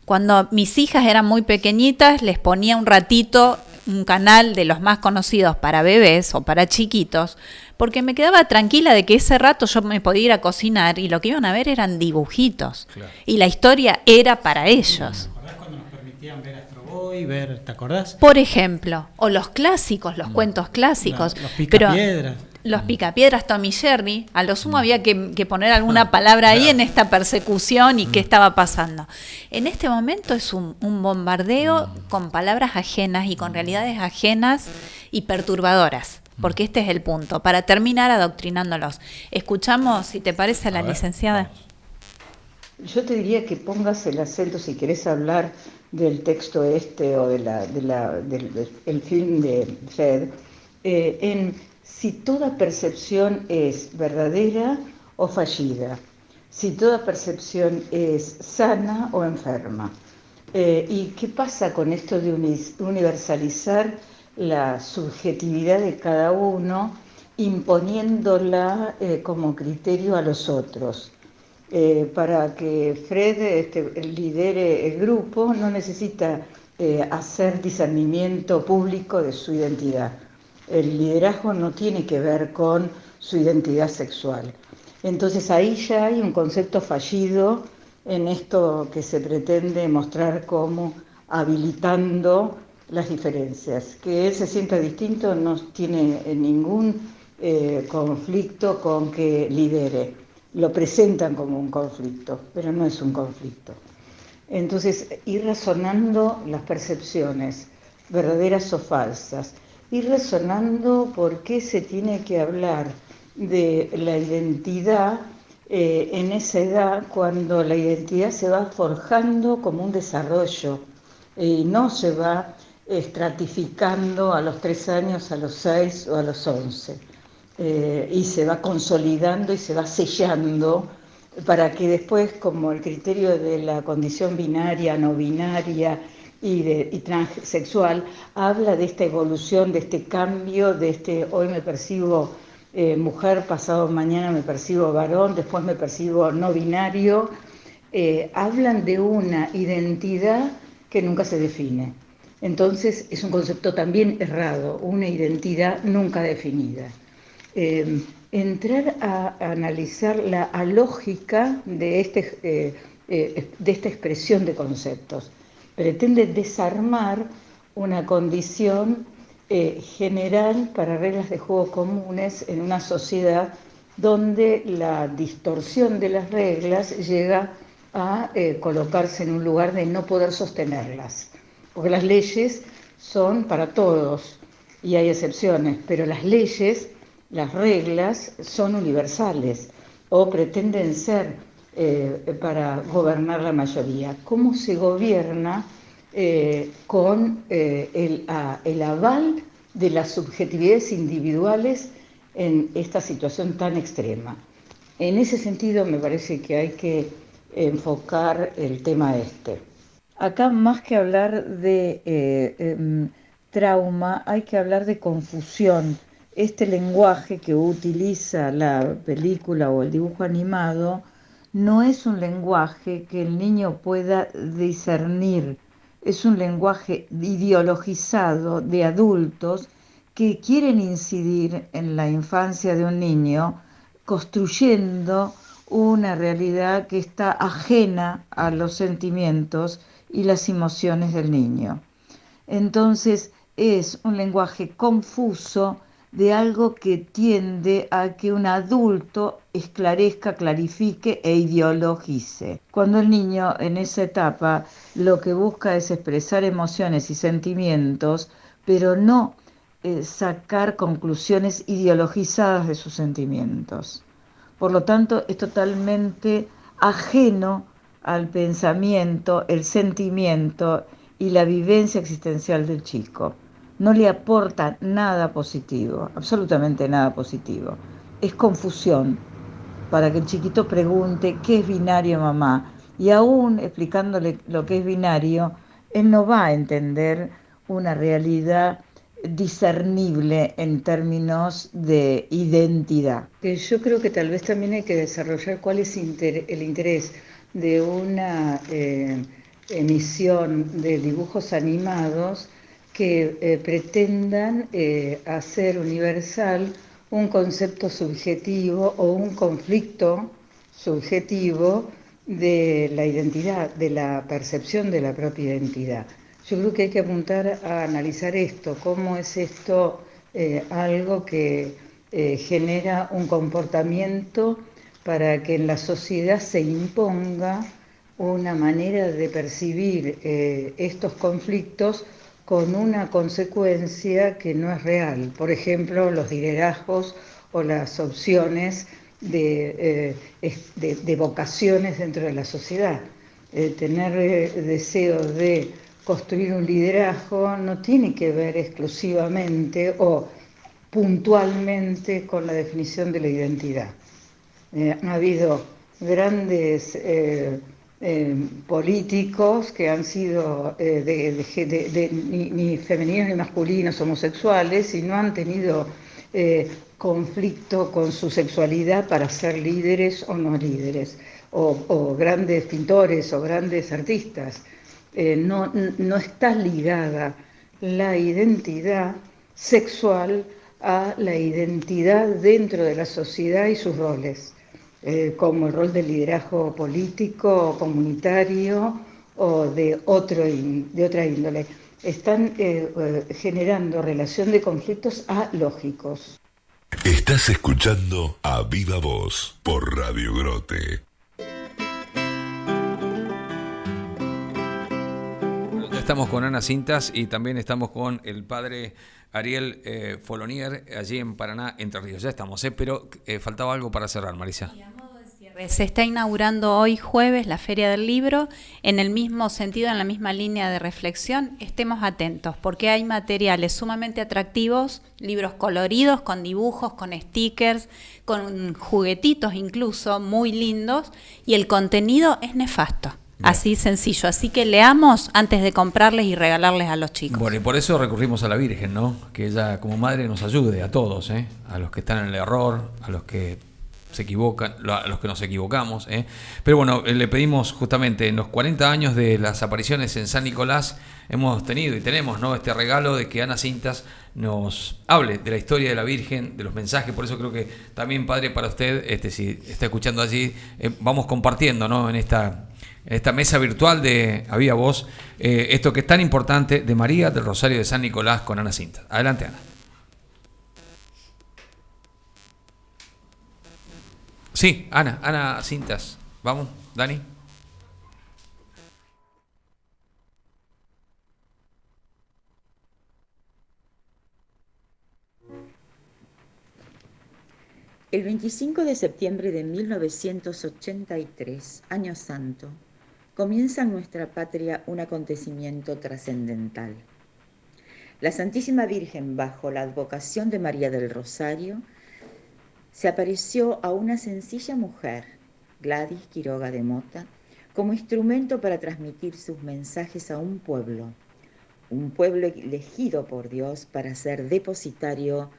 Cuando mis hijas eran muy pequeñitas, les ponía un ratito un canal de los más conocidos para bebés o para chiquitos, porque me quedaba tranquila de que ese rato yo me podía ir a cocinar y lo que iban a ver eran dibujitos. Claro. Y la historia era para ellos. ¿Te acordás cuando nos permitían ver Astro Boy, ¿te acordás? Por ejemplo, o los clásicos, los cuentos clásicos. Los Picapiedras. Los Picapiedras, Tom y Jerry, a lo sumo había que poner alguna palabra ahí en esta persecución y qué estaba pasando. En este momento es un bombardeo con palabras ajenas y con realidades ajenas y perturbadoras, porque este es el punto, para terminar adoctrinándolos. Escuchamos, si te parece, a la licenciada. Yo te diría que pongas el acento, si querés hablar del texto o del film de Fred, en si toda percepción es verdadera o fallida, si toda percepción es sana o enferma. ¿Y qué pasa con esto de universalizar la subjetividad de cada uno, imponiéndola como criterio a los otros? Para que Fred lidere el grupo no necesita hacer discernimiento público de su identidad. El liderazgo no tiene que ver con su identidad sexual. Entonces ahí ya hay un concepto fallido en esto que se pretende mostrar como habilitando las diferencias. Que él se sienta distinto no tiene ningún conflicto con que lidere. Lo presentan como un conflicto, pero no es un conflicto. Entonces, ir razonando las percepciones, verdaderas o falsas, ir razonando por qué se tiene que hablar de la identidad en esa edad, cuando la identidad se va forjando como un desarrollo y no se va estratificando a los 3 años, a los 6 o a los 11. Y se va consolidando y se va sellando para que después, como el criterio de la condición binaria, no binaria y transexual, habla de esta evolución, de este cambio, de hoy me percibo mujer, pasado mañana me percibo varón, después me percibo no binario, hablan de una identidad que nunca se define. Entonces es un concepto también errado, una identidad nunca definida. entrar a analizar la lógica de esta expresión de conceptos. Pretende desarmar una condición general para reglas de juego comunes en una sociedad donde la distorsión de las reglas llega a colocarse en un lugar de no poder sostenerlas. Porque las leyes son para todos y hay excepciones, pero las leyes, las reglas son universales o pretenden ser para gobernar la mayoría. ¿Cómo se gobierna con el aval de las subjetividades individuales en esta situación tan extrema? En ese sentido me parece que hay que enfocar el tema este. Acá más que hablar de trauma, hay que hablar de confusión. Este lenguaje que utiliza la película o el dibujo animado no es un lenguaje que el niño pueda discernir, es un lenguaje ideologizado de adultos que quieren incidir en la infancia de un niño, construyendo una realidad que está ajena a los sentimientos y las emociones del niño. Entonces es un lenguaje confuso de algo que tiende a que un adulto esclarezca, clarifique e ideologice. Cuando el niño en esa etapa lo que busca es expresar emociones y sentimientos, pero no sacar conclusiones ideologizadas de sus sentimientos. Por lo tanto, es totalmente ajeno al pensamiento, el sentimiento y la vivencia existencial del chico. No le aporta nada positivo, absolutamente nada positivo. Es confusión para que el chiquito pregunte ¿qué es binario, mamá? Y aún explicándole lo que es binario, él no va a entender una realidad discernible en términos de identidad. Yo creo que tal vez también hay que desarrollar cuál es el interés de una emisión de dibujos animados que pretendan hacer universal un concepto subjetivo o un conflicto subjetivo de la identidad, de la percepción de la propia identidad. Yo creo que hay que apuntar a analizar esto, cómo es esto algo que genera un comportamiento para que en la sociedad se imponga una manera de percibir estos conflictos con una consecuencia que no es real. Por ejemplo, los liderazgos o las opciones de vocaciones dentro de la sociedad. Tener deseo de construir un liderazgo no tiene que ver exclusivamente o puntualmente con la definición de la identidad. Ha habido grandes políticos que han sido ni femeninos ni masculinos, homosexuales, y no han tenido conflicto con su sexualidad para ser líderes o no líderes, o grandes pintores o grandes artistas. No está ligada la identidad sexual a la identidad dentro de la sociedad y sus roles, como el rol del liderazgo político, comunitario o de otra índole. Están generando relación de conflictos alógicos. Estás escuchando A Viva Voz por Radio Grote. Estamos con Ana Cintas y también estamos con el padre Ariel Folonier, allí en Paraná, Entre Ríos. Ya estamos, pero faltaba algo para cerrar, Marisa. Se está inaugurando hoy jueves la Feria del Libro, en el mismo sentido, en la misma línea de reflexión. Estemos atentos, porque hay materiales sumamente atractivos, libros coloridos, con dibujos, con stickers, con juguetitos incluso, muy lindos, y el contenido es nefasto. Así sencillo, así que leamos antes de comprarles y regalarles a los chicos. Bueno, y por eso recurrimos a la Virgen, ¿no? Que ella como madre nos ayude a todos, a los que están en el error, a los que se equivocan, a los que nos equivocamos. Pero bueno, le pedimos justamente en los 40 años de las apariciones en San Nicolás, hemos tenido y tenemos, ¿no?, este regalo de que Ana Cintas nos hable de la historia de la Virgen, de los mensajes. Por eso creo que también, padre, para usted, si está escuchando allí, vamos compartiendo, ¿no?, en esta mesa virtual de A Viva Voz, esto que es tan importante de María del Rosario de San Nicolás con Ana Cintas. Adelante, Ana. Sí, Ana Cintas. Vamos, Dani. El 25 de septiembre de 1983, Año Santo, comienza en nuestra patria un acontecimiento trascendental. La Santísima Virgen, bajo la advocación de María del Rosario, se apareció a una sencilla mujer, Gladys Quiroga de Mota, como instrumento para transmitir sus mensajes a un pueblo elegido por Dios para ser depositario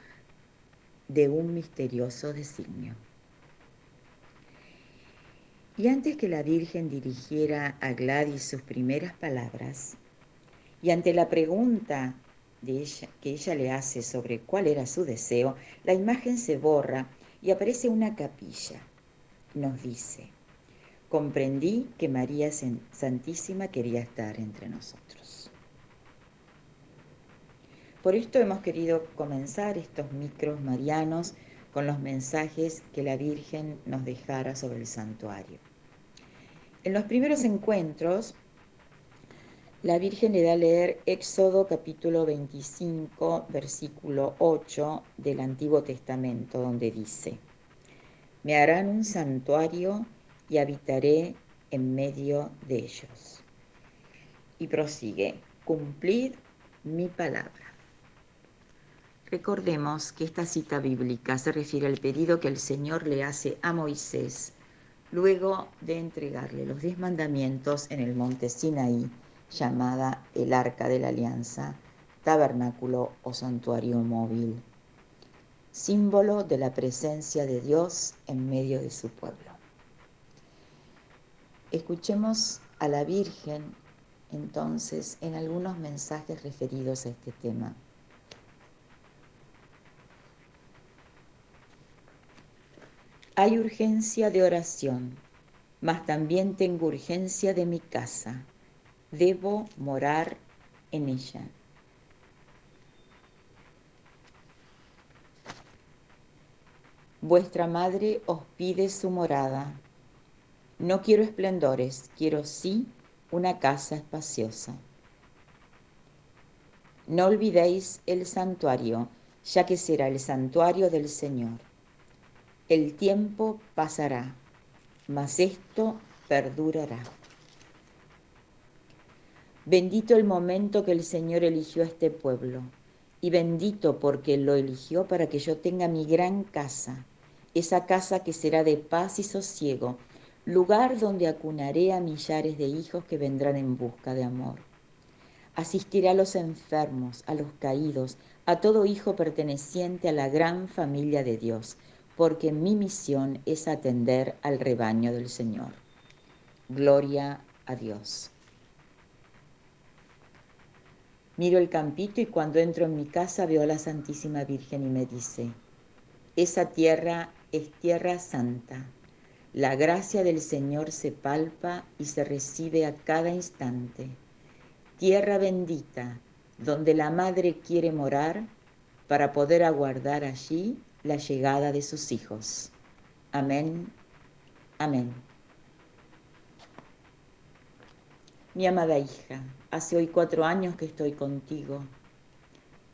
de un misterioso designio. Y antes que la Virgen dirigiera a Gladys sus primeras palabras, y ante la pregunta que ella le hace sobre cuál era su deseo, la imagen se borra y aparece una capilla. Nos dice: comprendí que María Santísima quería estar entre nosotros. Por esto hemos querido comenzar estos micros marianos con los mensajes que la Virgen nos dejara sobre el santuario. En los primeros encuentros, la Virgen le da a leer Éxodo capítulo 25, versículo 8 del Antiguo Testamento, donde dice: me harán un santuario y habitaré en medio de ellos. Y prosigue: cumplid mi palabra. Recordemos que esta cita bíblica se refiere al pedido que el Señor le hace a Moisés luego de entregarle los 10 mandamientos en el monte Sinaí, llamada el Arca de la Alianza, tabernáculo o santuario móvil, símbolo de la presencia de Dios en medio de su pueblo. Escuchemos a la Virgen entonces en algunos mensajes referidos a este tema. Hay urgencia de oración, mas también tengo urgencia de mi casa. Debo morar en ella. Vuestra madre os pide su morada. No quiero esplendores, quiero sí una casa espaciosa. No olvidéis el santuario, ya que será el santuario del Señor. El tiempo pasará, mas esto perdurará. Bendito el momento que el Señor eligió a este pueblo, y bendito porque lo eligió para que yo tenga mi gran casa, esa casa que será de paz y sosiego, lugar donde acunaré a millares de hijos que vendrán en busca de amor. Asistiré a los enfermos, a los caídos, a todo hijo perteneciente a la gran familia de Dios, porque mi misión es atender al rebaño del Señor. Gloria a Dios. Miro el campito y cuando entro en mi casa veo a la Santísima Virgen y me dice: esa tierra es tierra santa. La gracia del Señor se palpa y se recibe a cada instante. Tierra bendita, donde la Madre quiere morar para poder aguardar allí la llegada de sus hijos. Amén, amén. Mi amada hija, hace hoy 4 años que estoy contigo.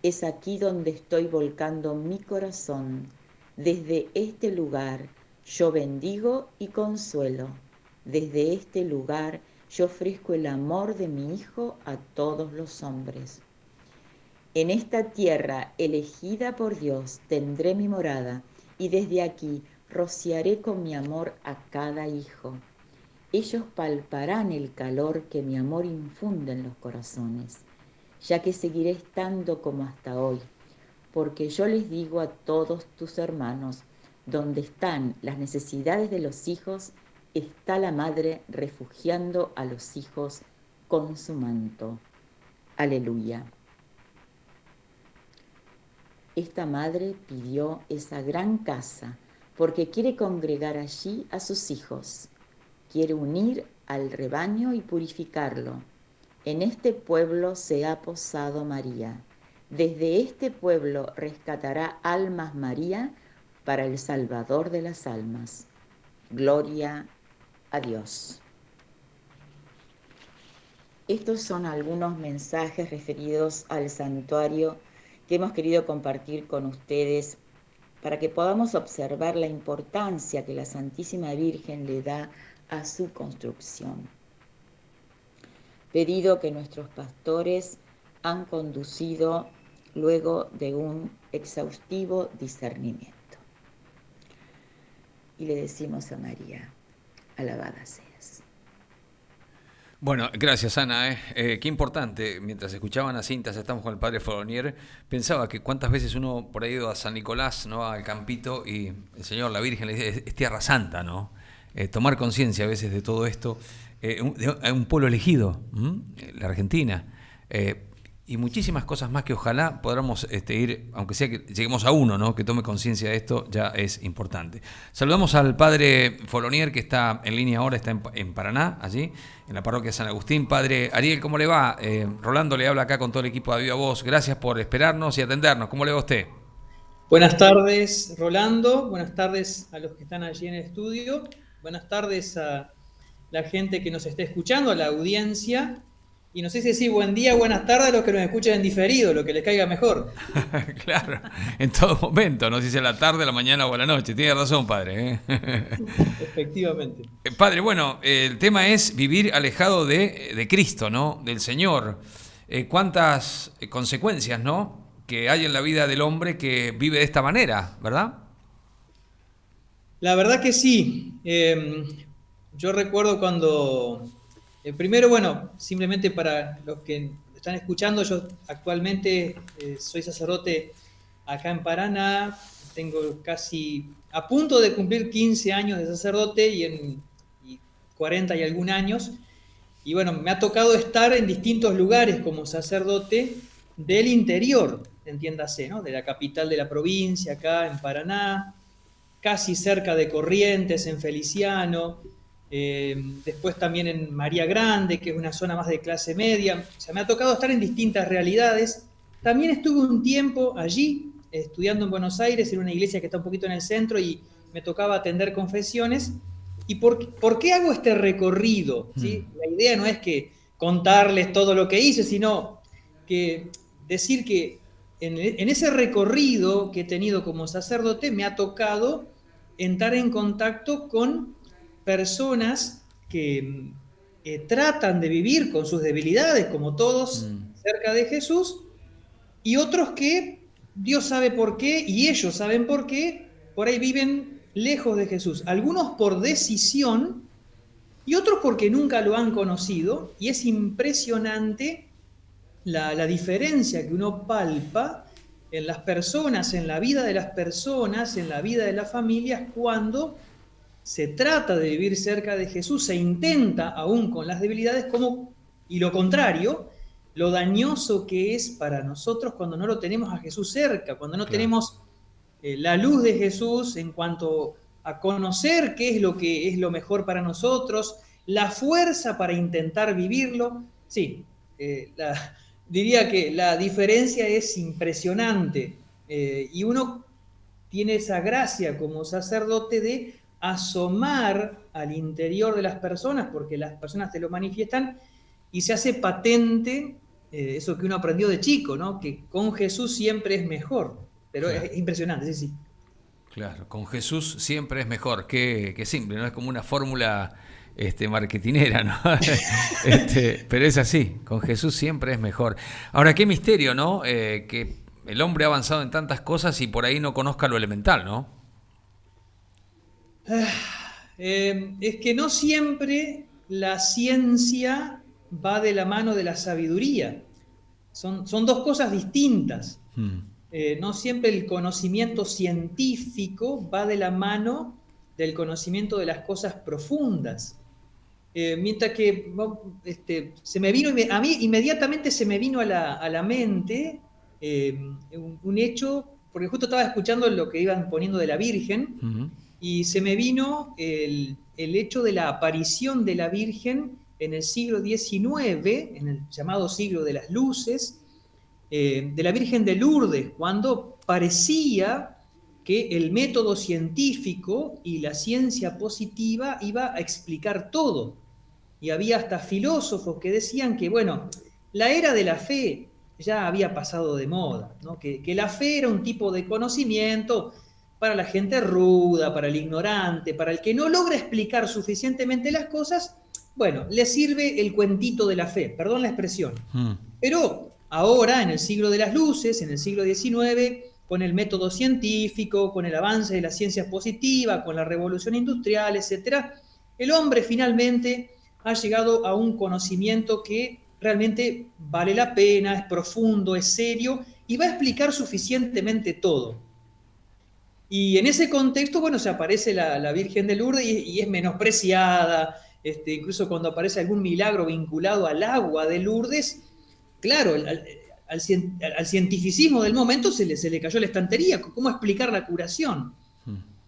Es aquí donde estoy volcando mi corazón. Desde este lugar yo bendigo y consuelo. Desde este lugar yo ofrezco el amor de mi Hijo a todos los hombres. En esta tierra elegida por Dios tendré mi morada y desde aquí rociaré con mi amor a cada hijo. Ellos palparán el calor que mi amor infunde en los corazones, ya que seguiré estando como hasta hoy, porque yo les digo a todos tus hermanos, Donde están las necesidades de los hijos, está la madre refugiando a los hijos con su manto. Aleluya. Esta madre pidió esa gran casa porque quiere congregar allí a sus hijos. Quiere unir al rebaño y purificarlo. En este pueblo se ha posado María. Desde este pueblo rescatará almas María para el Salvador de las almas. Gloria a Dios. Estos son algunos mensajes referidos al santuario que hemos querido compartir con ustedes para que podamos observar la importancia que la Santísima Virgen le da a su construcción. Pedido que nuestros pastores han conducido luego de un exhaustivo discernimiento. Y le decimos a María, alabada seas. Bueno, gracias Ana. Qué importante, mientras escuchaban a Cintas, estamos con el padre Fournier, pensaba que cuántas veces uno por ahí ha ido a San Nicolás, ¿no?, al campito, y el Señor, la Virgen, le dice, es tierra santa, ¿no? Tomar conciencia a veces de todo esto, un pueblo elegido, la Argentina, y muchísimas cosas más que ojalá podamos ir, aunque sea que lleguemos a uno, ¿no?, que tome conciencia de esto, ya es importante. Saludamos al padre Fournier, que está en línea ahora, está en Paraná, allí, en la parroquia de San Agustín. Padre Ariel, ¿cómo le va? Rolando le habla acá con todo el equipo de Viva Voz. Gracias por esperarnos y atendernos. ¿Cómo le va a usted? Buenas tardes, Rolando. Buenas tardes a los que están allí en el estudio. Buenas tardes a la gente que nos está escuchando, a la audiencia. Y no sé si decir buen día, buenas tardes a los que nos escuchan en diferido, lo que les caiga mejor. Claro, en todo momento, no sé si es la tarde, la mañana o la noche. Tiene razón, padre. Efectivamente. Padre, bueno, el tema es vivir alejado de Cristo, ¿no?, del Señor. Cuántas consecuencias, ¿no?, que hay en la vida del hombre que vive de esta manera, ¿verdad? La verdad que sí. Yo recuerdo cuando... primero, bueno, simplemente para los que están escuchando, yo actualmente soy sacerdote acá en Paraná, tengo casi a punto de cumplir 15 años de sacerdote y 40 y algún años, y bueno, me ha tocado estar en distintos lugares como sacerdote del interior, entiéndase, ¿no?, de la capital de la provincia, acá en Paraná, casi cerca de Corrientes, en Feliciano, después también en María Grande, que es una zona más de clase media. O sea, me ha tocado estar en distintas realidades. También estuve un tiempo allí, estudiando en Buenos Aires, en una iglesia que está un poquito en el centro, y me tocaba atender confesiones. ¿Y por qué hago este recorrido? ¿Sí? La idea no es que contarles todo lo que hice, sino que decir que en ese recorrido que he tenido como sacerdote, me ha tocado entrar en contacto con personas que tratan de vivir con sus debilidades, como todos, cerca de Jesús, y otros que Dios sabe por qué, y ellos saben por qué, por ahí viven lejos de Jesús. Algunos por decisión, y otros porque nunca lo han conocido, y es impresionante la diferencia que uno palpa en las personas, en la vida de las personas, en la vida de las familias, cuando se trata de vivir cerca de Jesús, se intenta aún con las debilidades, y lo contrario, lo dañoso que es para nosotros cuando no lo tenemos a Jesús cerca, cuando no tenemos la luz de Jesús en cuanto a conocer qué es lo que es lo mejor para nosotros, la fuerza para intentar vivirlo. Sí, diría que la diferencia es impresionante, y uno tiene esa gracia como sacerdote de asomar al interior de las personas, porque las personas te lo manifiestan, y se hace patente eso que uno aprendió de chico, ¿no?, que con Jesús siempre es mejor. Pero claro, es impresionante, sí. Claro, con Jesús siempre es mejor. Qué simple, ¿no? Es como una fórmula marketinera, ¿no? Pero es así, con Jesús siempre es mejor. Ahora, qué misterio, ¿no? Que el hombre ha avanzado en tantas cosas y por ahí no conozca lo elemental, ¿no? Es que no siempre la ciencia va de la mano de la sabiduría. Son dos cosas distintas. no siempre el conocimiento científico va de la mano del conocimiento de las cosas profundas. Mientras que se me vino, a mí inmediatamente se me vino a la mente un hecho, porque justo estaba escuchando lo que iban poniendo de la Virgen, y se me vino el hecho de la aparición de la Virgen en el siglo XIX, en el llamado siglo de las luces, de la Virgen de Lourdes, cuando parecía que el método científico y la ciencia positiva iba a explicar todo. Y había hasta filósofos que decían que, bueno, la era de la fe ya había pasado de moda, ¿no? Que la fe era un tipo de conocimiento para la gente ruda, para el ignorante, para el que no logra explicar suficientemente las cosas. Bueno, le sirve el cuentito de la fe, perdón la expresión. Pero ahora, en el siglo de las luces, en el siglo XIX, con el método científico, con el avance de la ciencia positiva, con la revolución industrial, etc., el hombre finalmente ha llegado a un conocimiento que realmente vale la pena, es profundo, es serio y va a explicar suficientemente todo. Y en ese contexto, bueno, se aparece la Virgen de Lourdes y es menospreciada, incluso cuando aparece algún milagro vinculado al agua de Lourdes, claro, al cientificismo del momento se le cayó la estantería. ¿Cómo explicar la curación?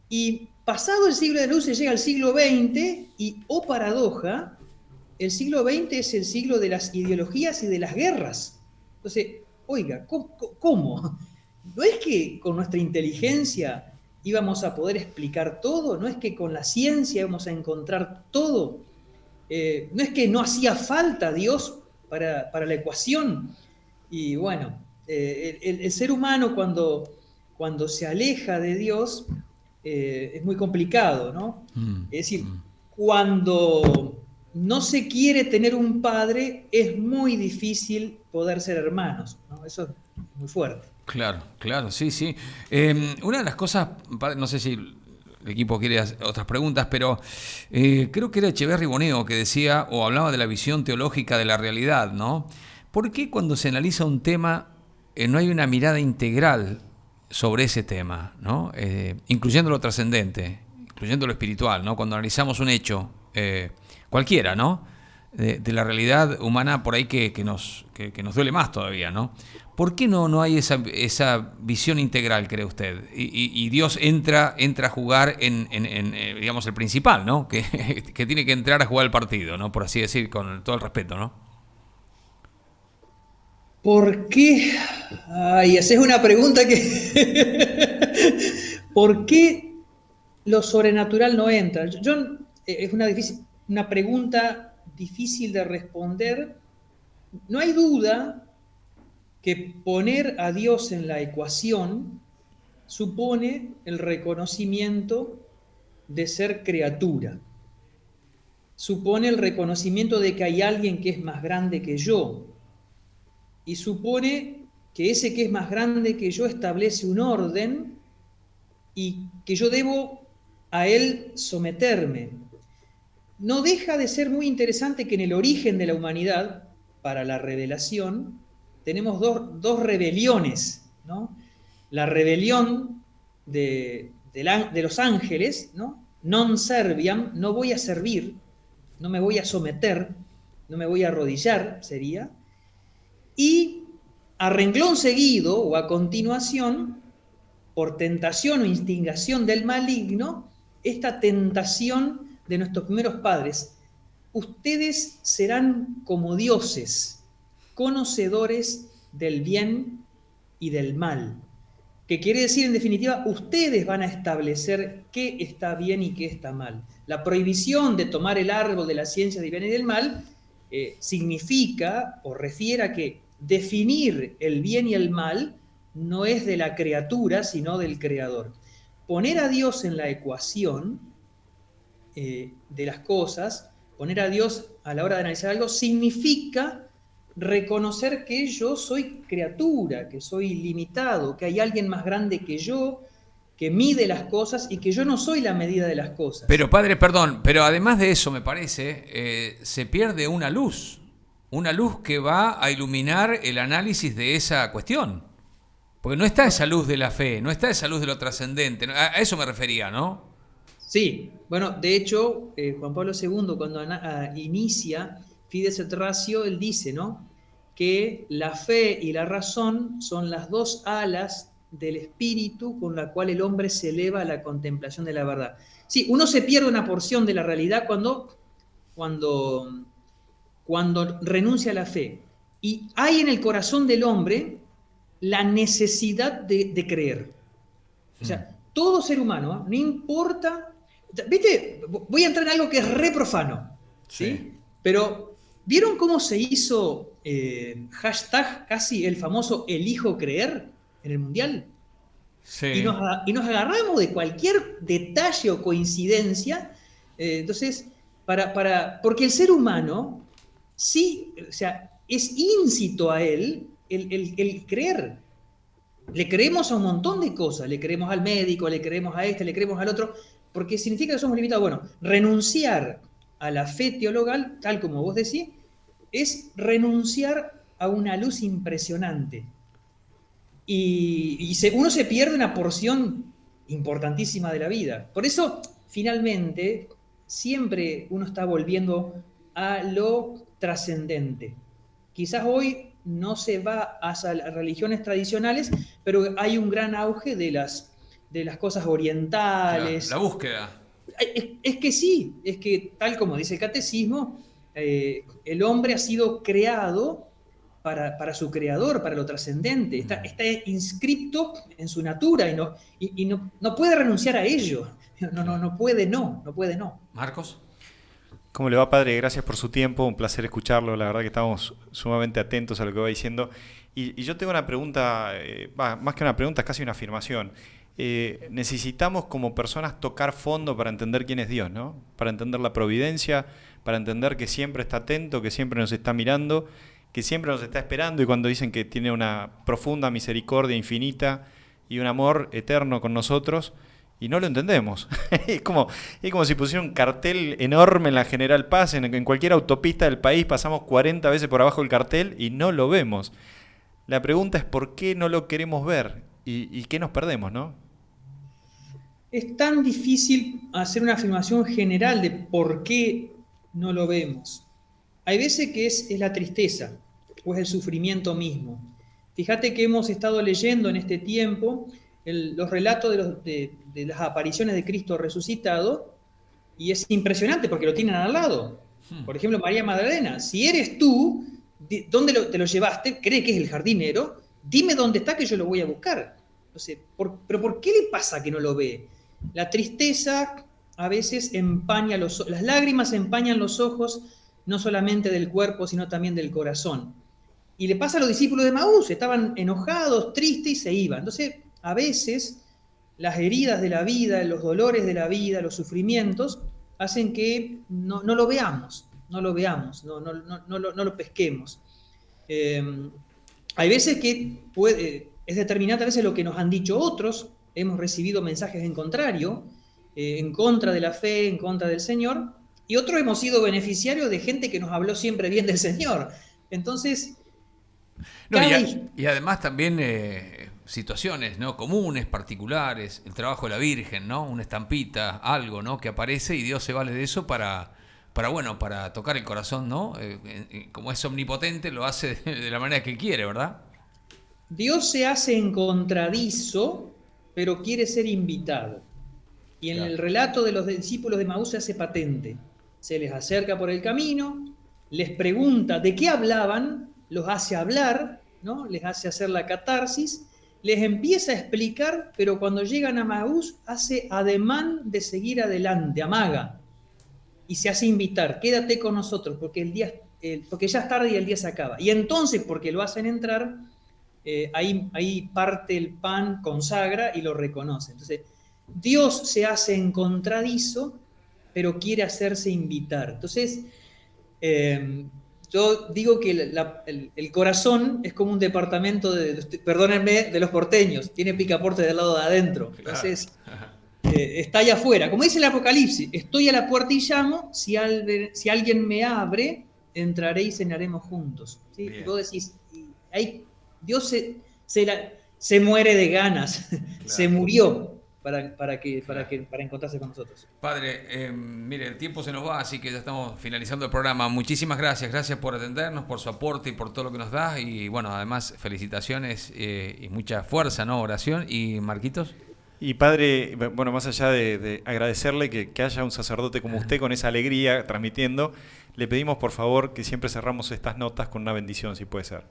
Y pasado el siglo de la luz se llega al siglo XX y, oh paradoja, el siglo XX es el siglo de las ideologías y de las guerras. Entonces, oiga, ¿cómo? ¿No es que con nuestra inteligencia íbamos a poder explicar todo? ¿No es que con la ciencia íbamos a encontrar todo? ¿No es que no hacía falta Dios para la ecuación? Y bueno, el ser humano cuando se aleja de Dios es muy complicado, ¿no? Es decir, cuando no se quiere tener un padre, es muy difícil poder ser hermanos, ¿no? Eso es muy fuerte. Claro, sí. Una de las cosas, no sé si el equipo quiere hacer otras preguntas, pero creo que era Echeverri Boneo que decía o hablaba de la visión teológica de la realidad, ¿no? ¿Por qué cuando se analiza un tema no hay una mirada integral sobre ese tema, ¿no? Incluyendo lo trascendente, incluyendo lo espiritual, ¿no? Cuando analizamos un hecho cualquiera, ¿no? De la realidad humana por ahí que nos duele más todavía, ¿no? ¿Por qué no hay esa visión integral, cree usted? Y Dios entra a jugar en digamos, el principal, ¿no? Que tiene que entrar a jugar el partido, ¿no? Por así decir, con todo el respeto, ¿no? ¿Por qué? Ay, esa es una pregunta que... ¿Por qué lo sobrenatural no entra? Es una pregunta difícil de responder. No hay duda que poner a Dios en la ecuación supone el reconocimiento de ser criatura. Supone el reconocimiento de que hay alguien que es más grande que yo. Y supone que ese que es más grande que yo establece un orden y que yo debo a él someterme. No deja de ser muy interesante que en el origen de la humanidad, para la revelación, tenemos dos rebeliones, ¿no? La rebelión de los ángeles, ¿no? Non serviam, no voy a servir, no me voy a someter, no me voy a arrodillar, sería. Y a renglón seguido o a continuación, por tentación o instigación del maligno, esta tentación de nuestros primeros padres: ustedes serán como dioses, conocedores del bien y del mal. Que quiere decir, en definitiva, ustedes van a establecer qué está bien y qué está mal. La prohibición de tomar el árbol de la ciencia del bien y del mal significa o refiere a que definir el bien y el mal no es de la criatura, sino del Creador. Poner a Dios en la ecuación de las cosas, poner a Dios a la hora de analizar algo, significa reconocer que yo soy criatura, que soy limitado, que hay alguien más grande que yo, que mide las cosas y que yo no soy la medida de las cosas. Pero padre, perdón, pero además de eso, me parece, se pierde una luz que va a iluminar el análisis de esa cuestión. Porque no está esa luz de la fe, no está esa luz de lo trascendente. A eso me refería, ¿no? Sí, bueno, de hecho, Juan Pablo II, cuando inicia Fides et Ratio, él dice, ¿no?, que la fe y la razón son las dos alas del espíritu con la cual el hombre se eleva a la contemplación de la verdad. Sí, uno se pierde una porción de la realidad cuando renuncia a la fe. Y hay en el corazón del hombre la necesidad de creer. O sea, todo ser humano, no importa... ¿Viste? Voy a entrar en algo que es re profano, ¿sí? Pero, ¿vieron cómo se hizo hashtag casi el famoso elijo creer en el Mundial? Sí. Y nos agarramos de cualquier detalle o coincidencia. Entonces, porque el ser humano, sí, o sea, es íncito a él el creer. Le creemos a un montón de cosas, le creemos al médico, le creemos a este, le creemos al otro, porque significa que somos limitados. Bueno, renunciar a la fe teologal, tal como vos decís, es renunciar a una luz impresionante. Y uno se pierde una porción importantísima de la vida. Por eso, finalmente, siempre uno está volviendo a lo trascendente. Quizás hoy no se va hacia las religiones tradicionales, pero hay un gran auge de las cosas orientales. La búsqueda. Es que sí, es que tal como dice el catecismo, el hombre ha sido creado para su creador, para lo trascendente. Está inscripto en su natura y no puede renunciar a ello. No puede no. Marcos. ¿Cómo le va, padre? Gracias por su tiempo, un placer escucharlo, la verdad que estamos sumamente atentos a lo que va diciendo. Y yo tengo una pregunta, más que una pregunta, es casi una afirmación. Necesitamos como personas tocar fondo para entender quién es Dios, ¿no? Para entender la providencia, para entender que siempre está atento, que siempre nos está mirando, que siempre nos está esperando, y cuando dicen que tiene una profunda misericordia infinita y un amor eterno con nosotros, y no lo entendemos. Es como si pusiera un cartel enorme en la General Paz, en cualquier autopista del país, pasamos 40 veces por abajo el cartel y no lo vemos. La pregunta es ¿por qué no lo queremos ver? ¿Y qué nos perdemos, no? Es tan difícil hacer una afirmación general de por qué no lo vemos. Hay veces que es la tristeza o es el sufrimiento mismo. Fíjate que hemos estado leyendo en este tiempo los relatos de las apariciones de Cristo resucitado, y es impresionante porque lo tienen al lado. Por ejemplo, María Magdalena, si eres tú, ¿dónde te lo llevaste? ¿Cree que es el jardinero? Dime dónde está que yo lo voy a buscar. Entonces, ¿pero por qué le pasa que no lo ve? La tristeza a veces empaña las lágrimas empañan los ojos, no solamente del cuerpo, sino también del corazón. Y le pasa a los discípulos de Maús, estaban enojados, tristes y se iban. Entonces, a veces las heridas de la vida, los dolores de la vida, los sufrimientos, hacen que no lo veamos, no lo pesquemos. Hay veces que es determinante a veces lo que nos han dicho otros, hemos recibido mensajes en contrario, en contra de la fe, en contra del Señor, y otros hemos sido beneficiarios de gente que nos habló siempre bien del Señor. Entonces... y además también situaciones, ¿no?, comunes, particulares, el trabajo de la Virgen, ¿no?, una estampita, algo, ¿no?, que aparece y Dios se vale de eso para tocar el corazón, ¿no? Como es omnipotente, lo hace de la manera que quiere, ¿verdad? Dios se hace encontradizo, pero quiere ser invitado. Y en el relato de los discípulos de Maús se hace patente. Se les acerca por el camino, les pregunta de qué hablaban, los hace hablar, ¿no?, les hace hacer la catarsis, les empieza a explicar, pero cuando llegan a Maús hace ademán de seguir adelante, amaga, y se hace invitar, quédate con nosotros, porque porque ya es tarde y el día se acaba. Y entonces, porque lo hacen entrar, ahí parte el pan, consagra y lo reconoce. Entonces, Dios se hace encontradizo, pero quiere hacerse invitar. Entonces, yo digo que el corazón es como un departamento, perdónenme, de los porteños, tiene picaporte del lado de adentro. Entonces, está allá afuera. Como dice el Apocalipsis, estoy a la puerta y llamo, si alguien me abre, entraré y cenaremos juntos. ¿Sí? Y vos decís, Dios se muere de ganas, se murió para encontrarse con nosotros. Padre, mire, el tiempo se nos va, así que ya estamos finalizando el programa. Muchísimas gracias por atendernos, por su aporte y por todo lo que nos da. Y bueno, además, felicitaciones y mucha fuerza, ¿no? Oración. ¿Y Marquitos? Y padre, bueno, más allá de agradecerle que haya un sacerdote como usted con esa alegría transmitiendo, le pedimos por favor que siempre cerramos estas notas con una bendición, si puede ser.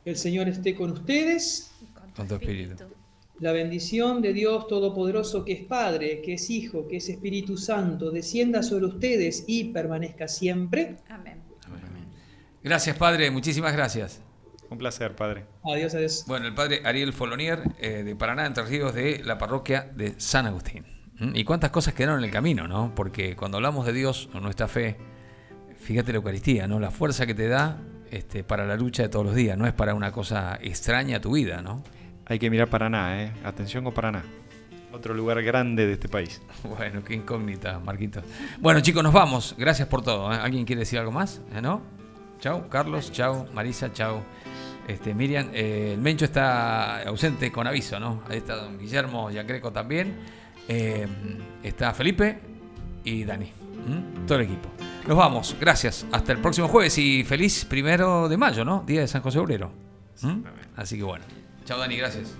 El Señor esté con ustedes. Con tu espíritu. La bendición de Dios Todopoderoso, que es Padre, que es Hijo, que es Espíritu Santo, descienda sobre ustedes y permanezca siempre. Amén. Gracias, Padre. Muchísimas gracias. Un placer, Padre. Adiós, adiós. Bueno, el Padre Ariel Folonier, de Paraná, Entre Ríos, de la parroquia de San Agustín. Y cuántas cosas quedaron en el camino, ¿no? Porque cuando hablamos de Dios o nuestra fe, fíjate la Eucaristía, ¿no? La fuerza que te da para la lucha de todos los días, no es para una cosa extraña a tu vida, ¿no? Hay que mirar Paraná, ¿eh? Atención con Paraná. Otro lugar grande de este país. Bueno, qué incógnita, Marquitos. Bueno, chicos, nos vamos. Gracias por todo. ¿Alguien quiere decir algo más? ¿No? Chau, Carlos. Chau, Marisa. Chau. Miriam, el Mencho está ausente con aviso, ¿no? Ahí está don Guillermo Yacreco también. Está Felipe y Dani. Todo el equipo. Nos vamos. Gracias. Hasta el próximo jueves y feliz 1 de mayo, ¿no? Día de San José Obrero. Así que bueno. Chao, Dani, gracias.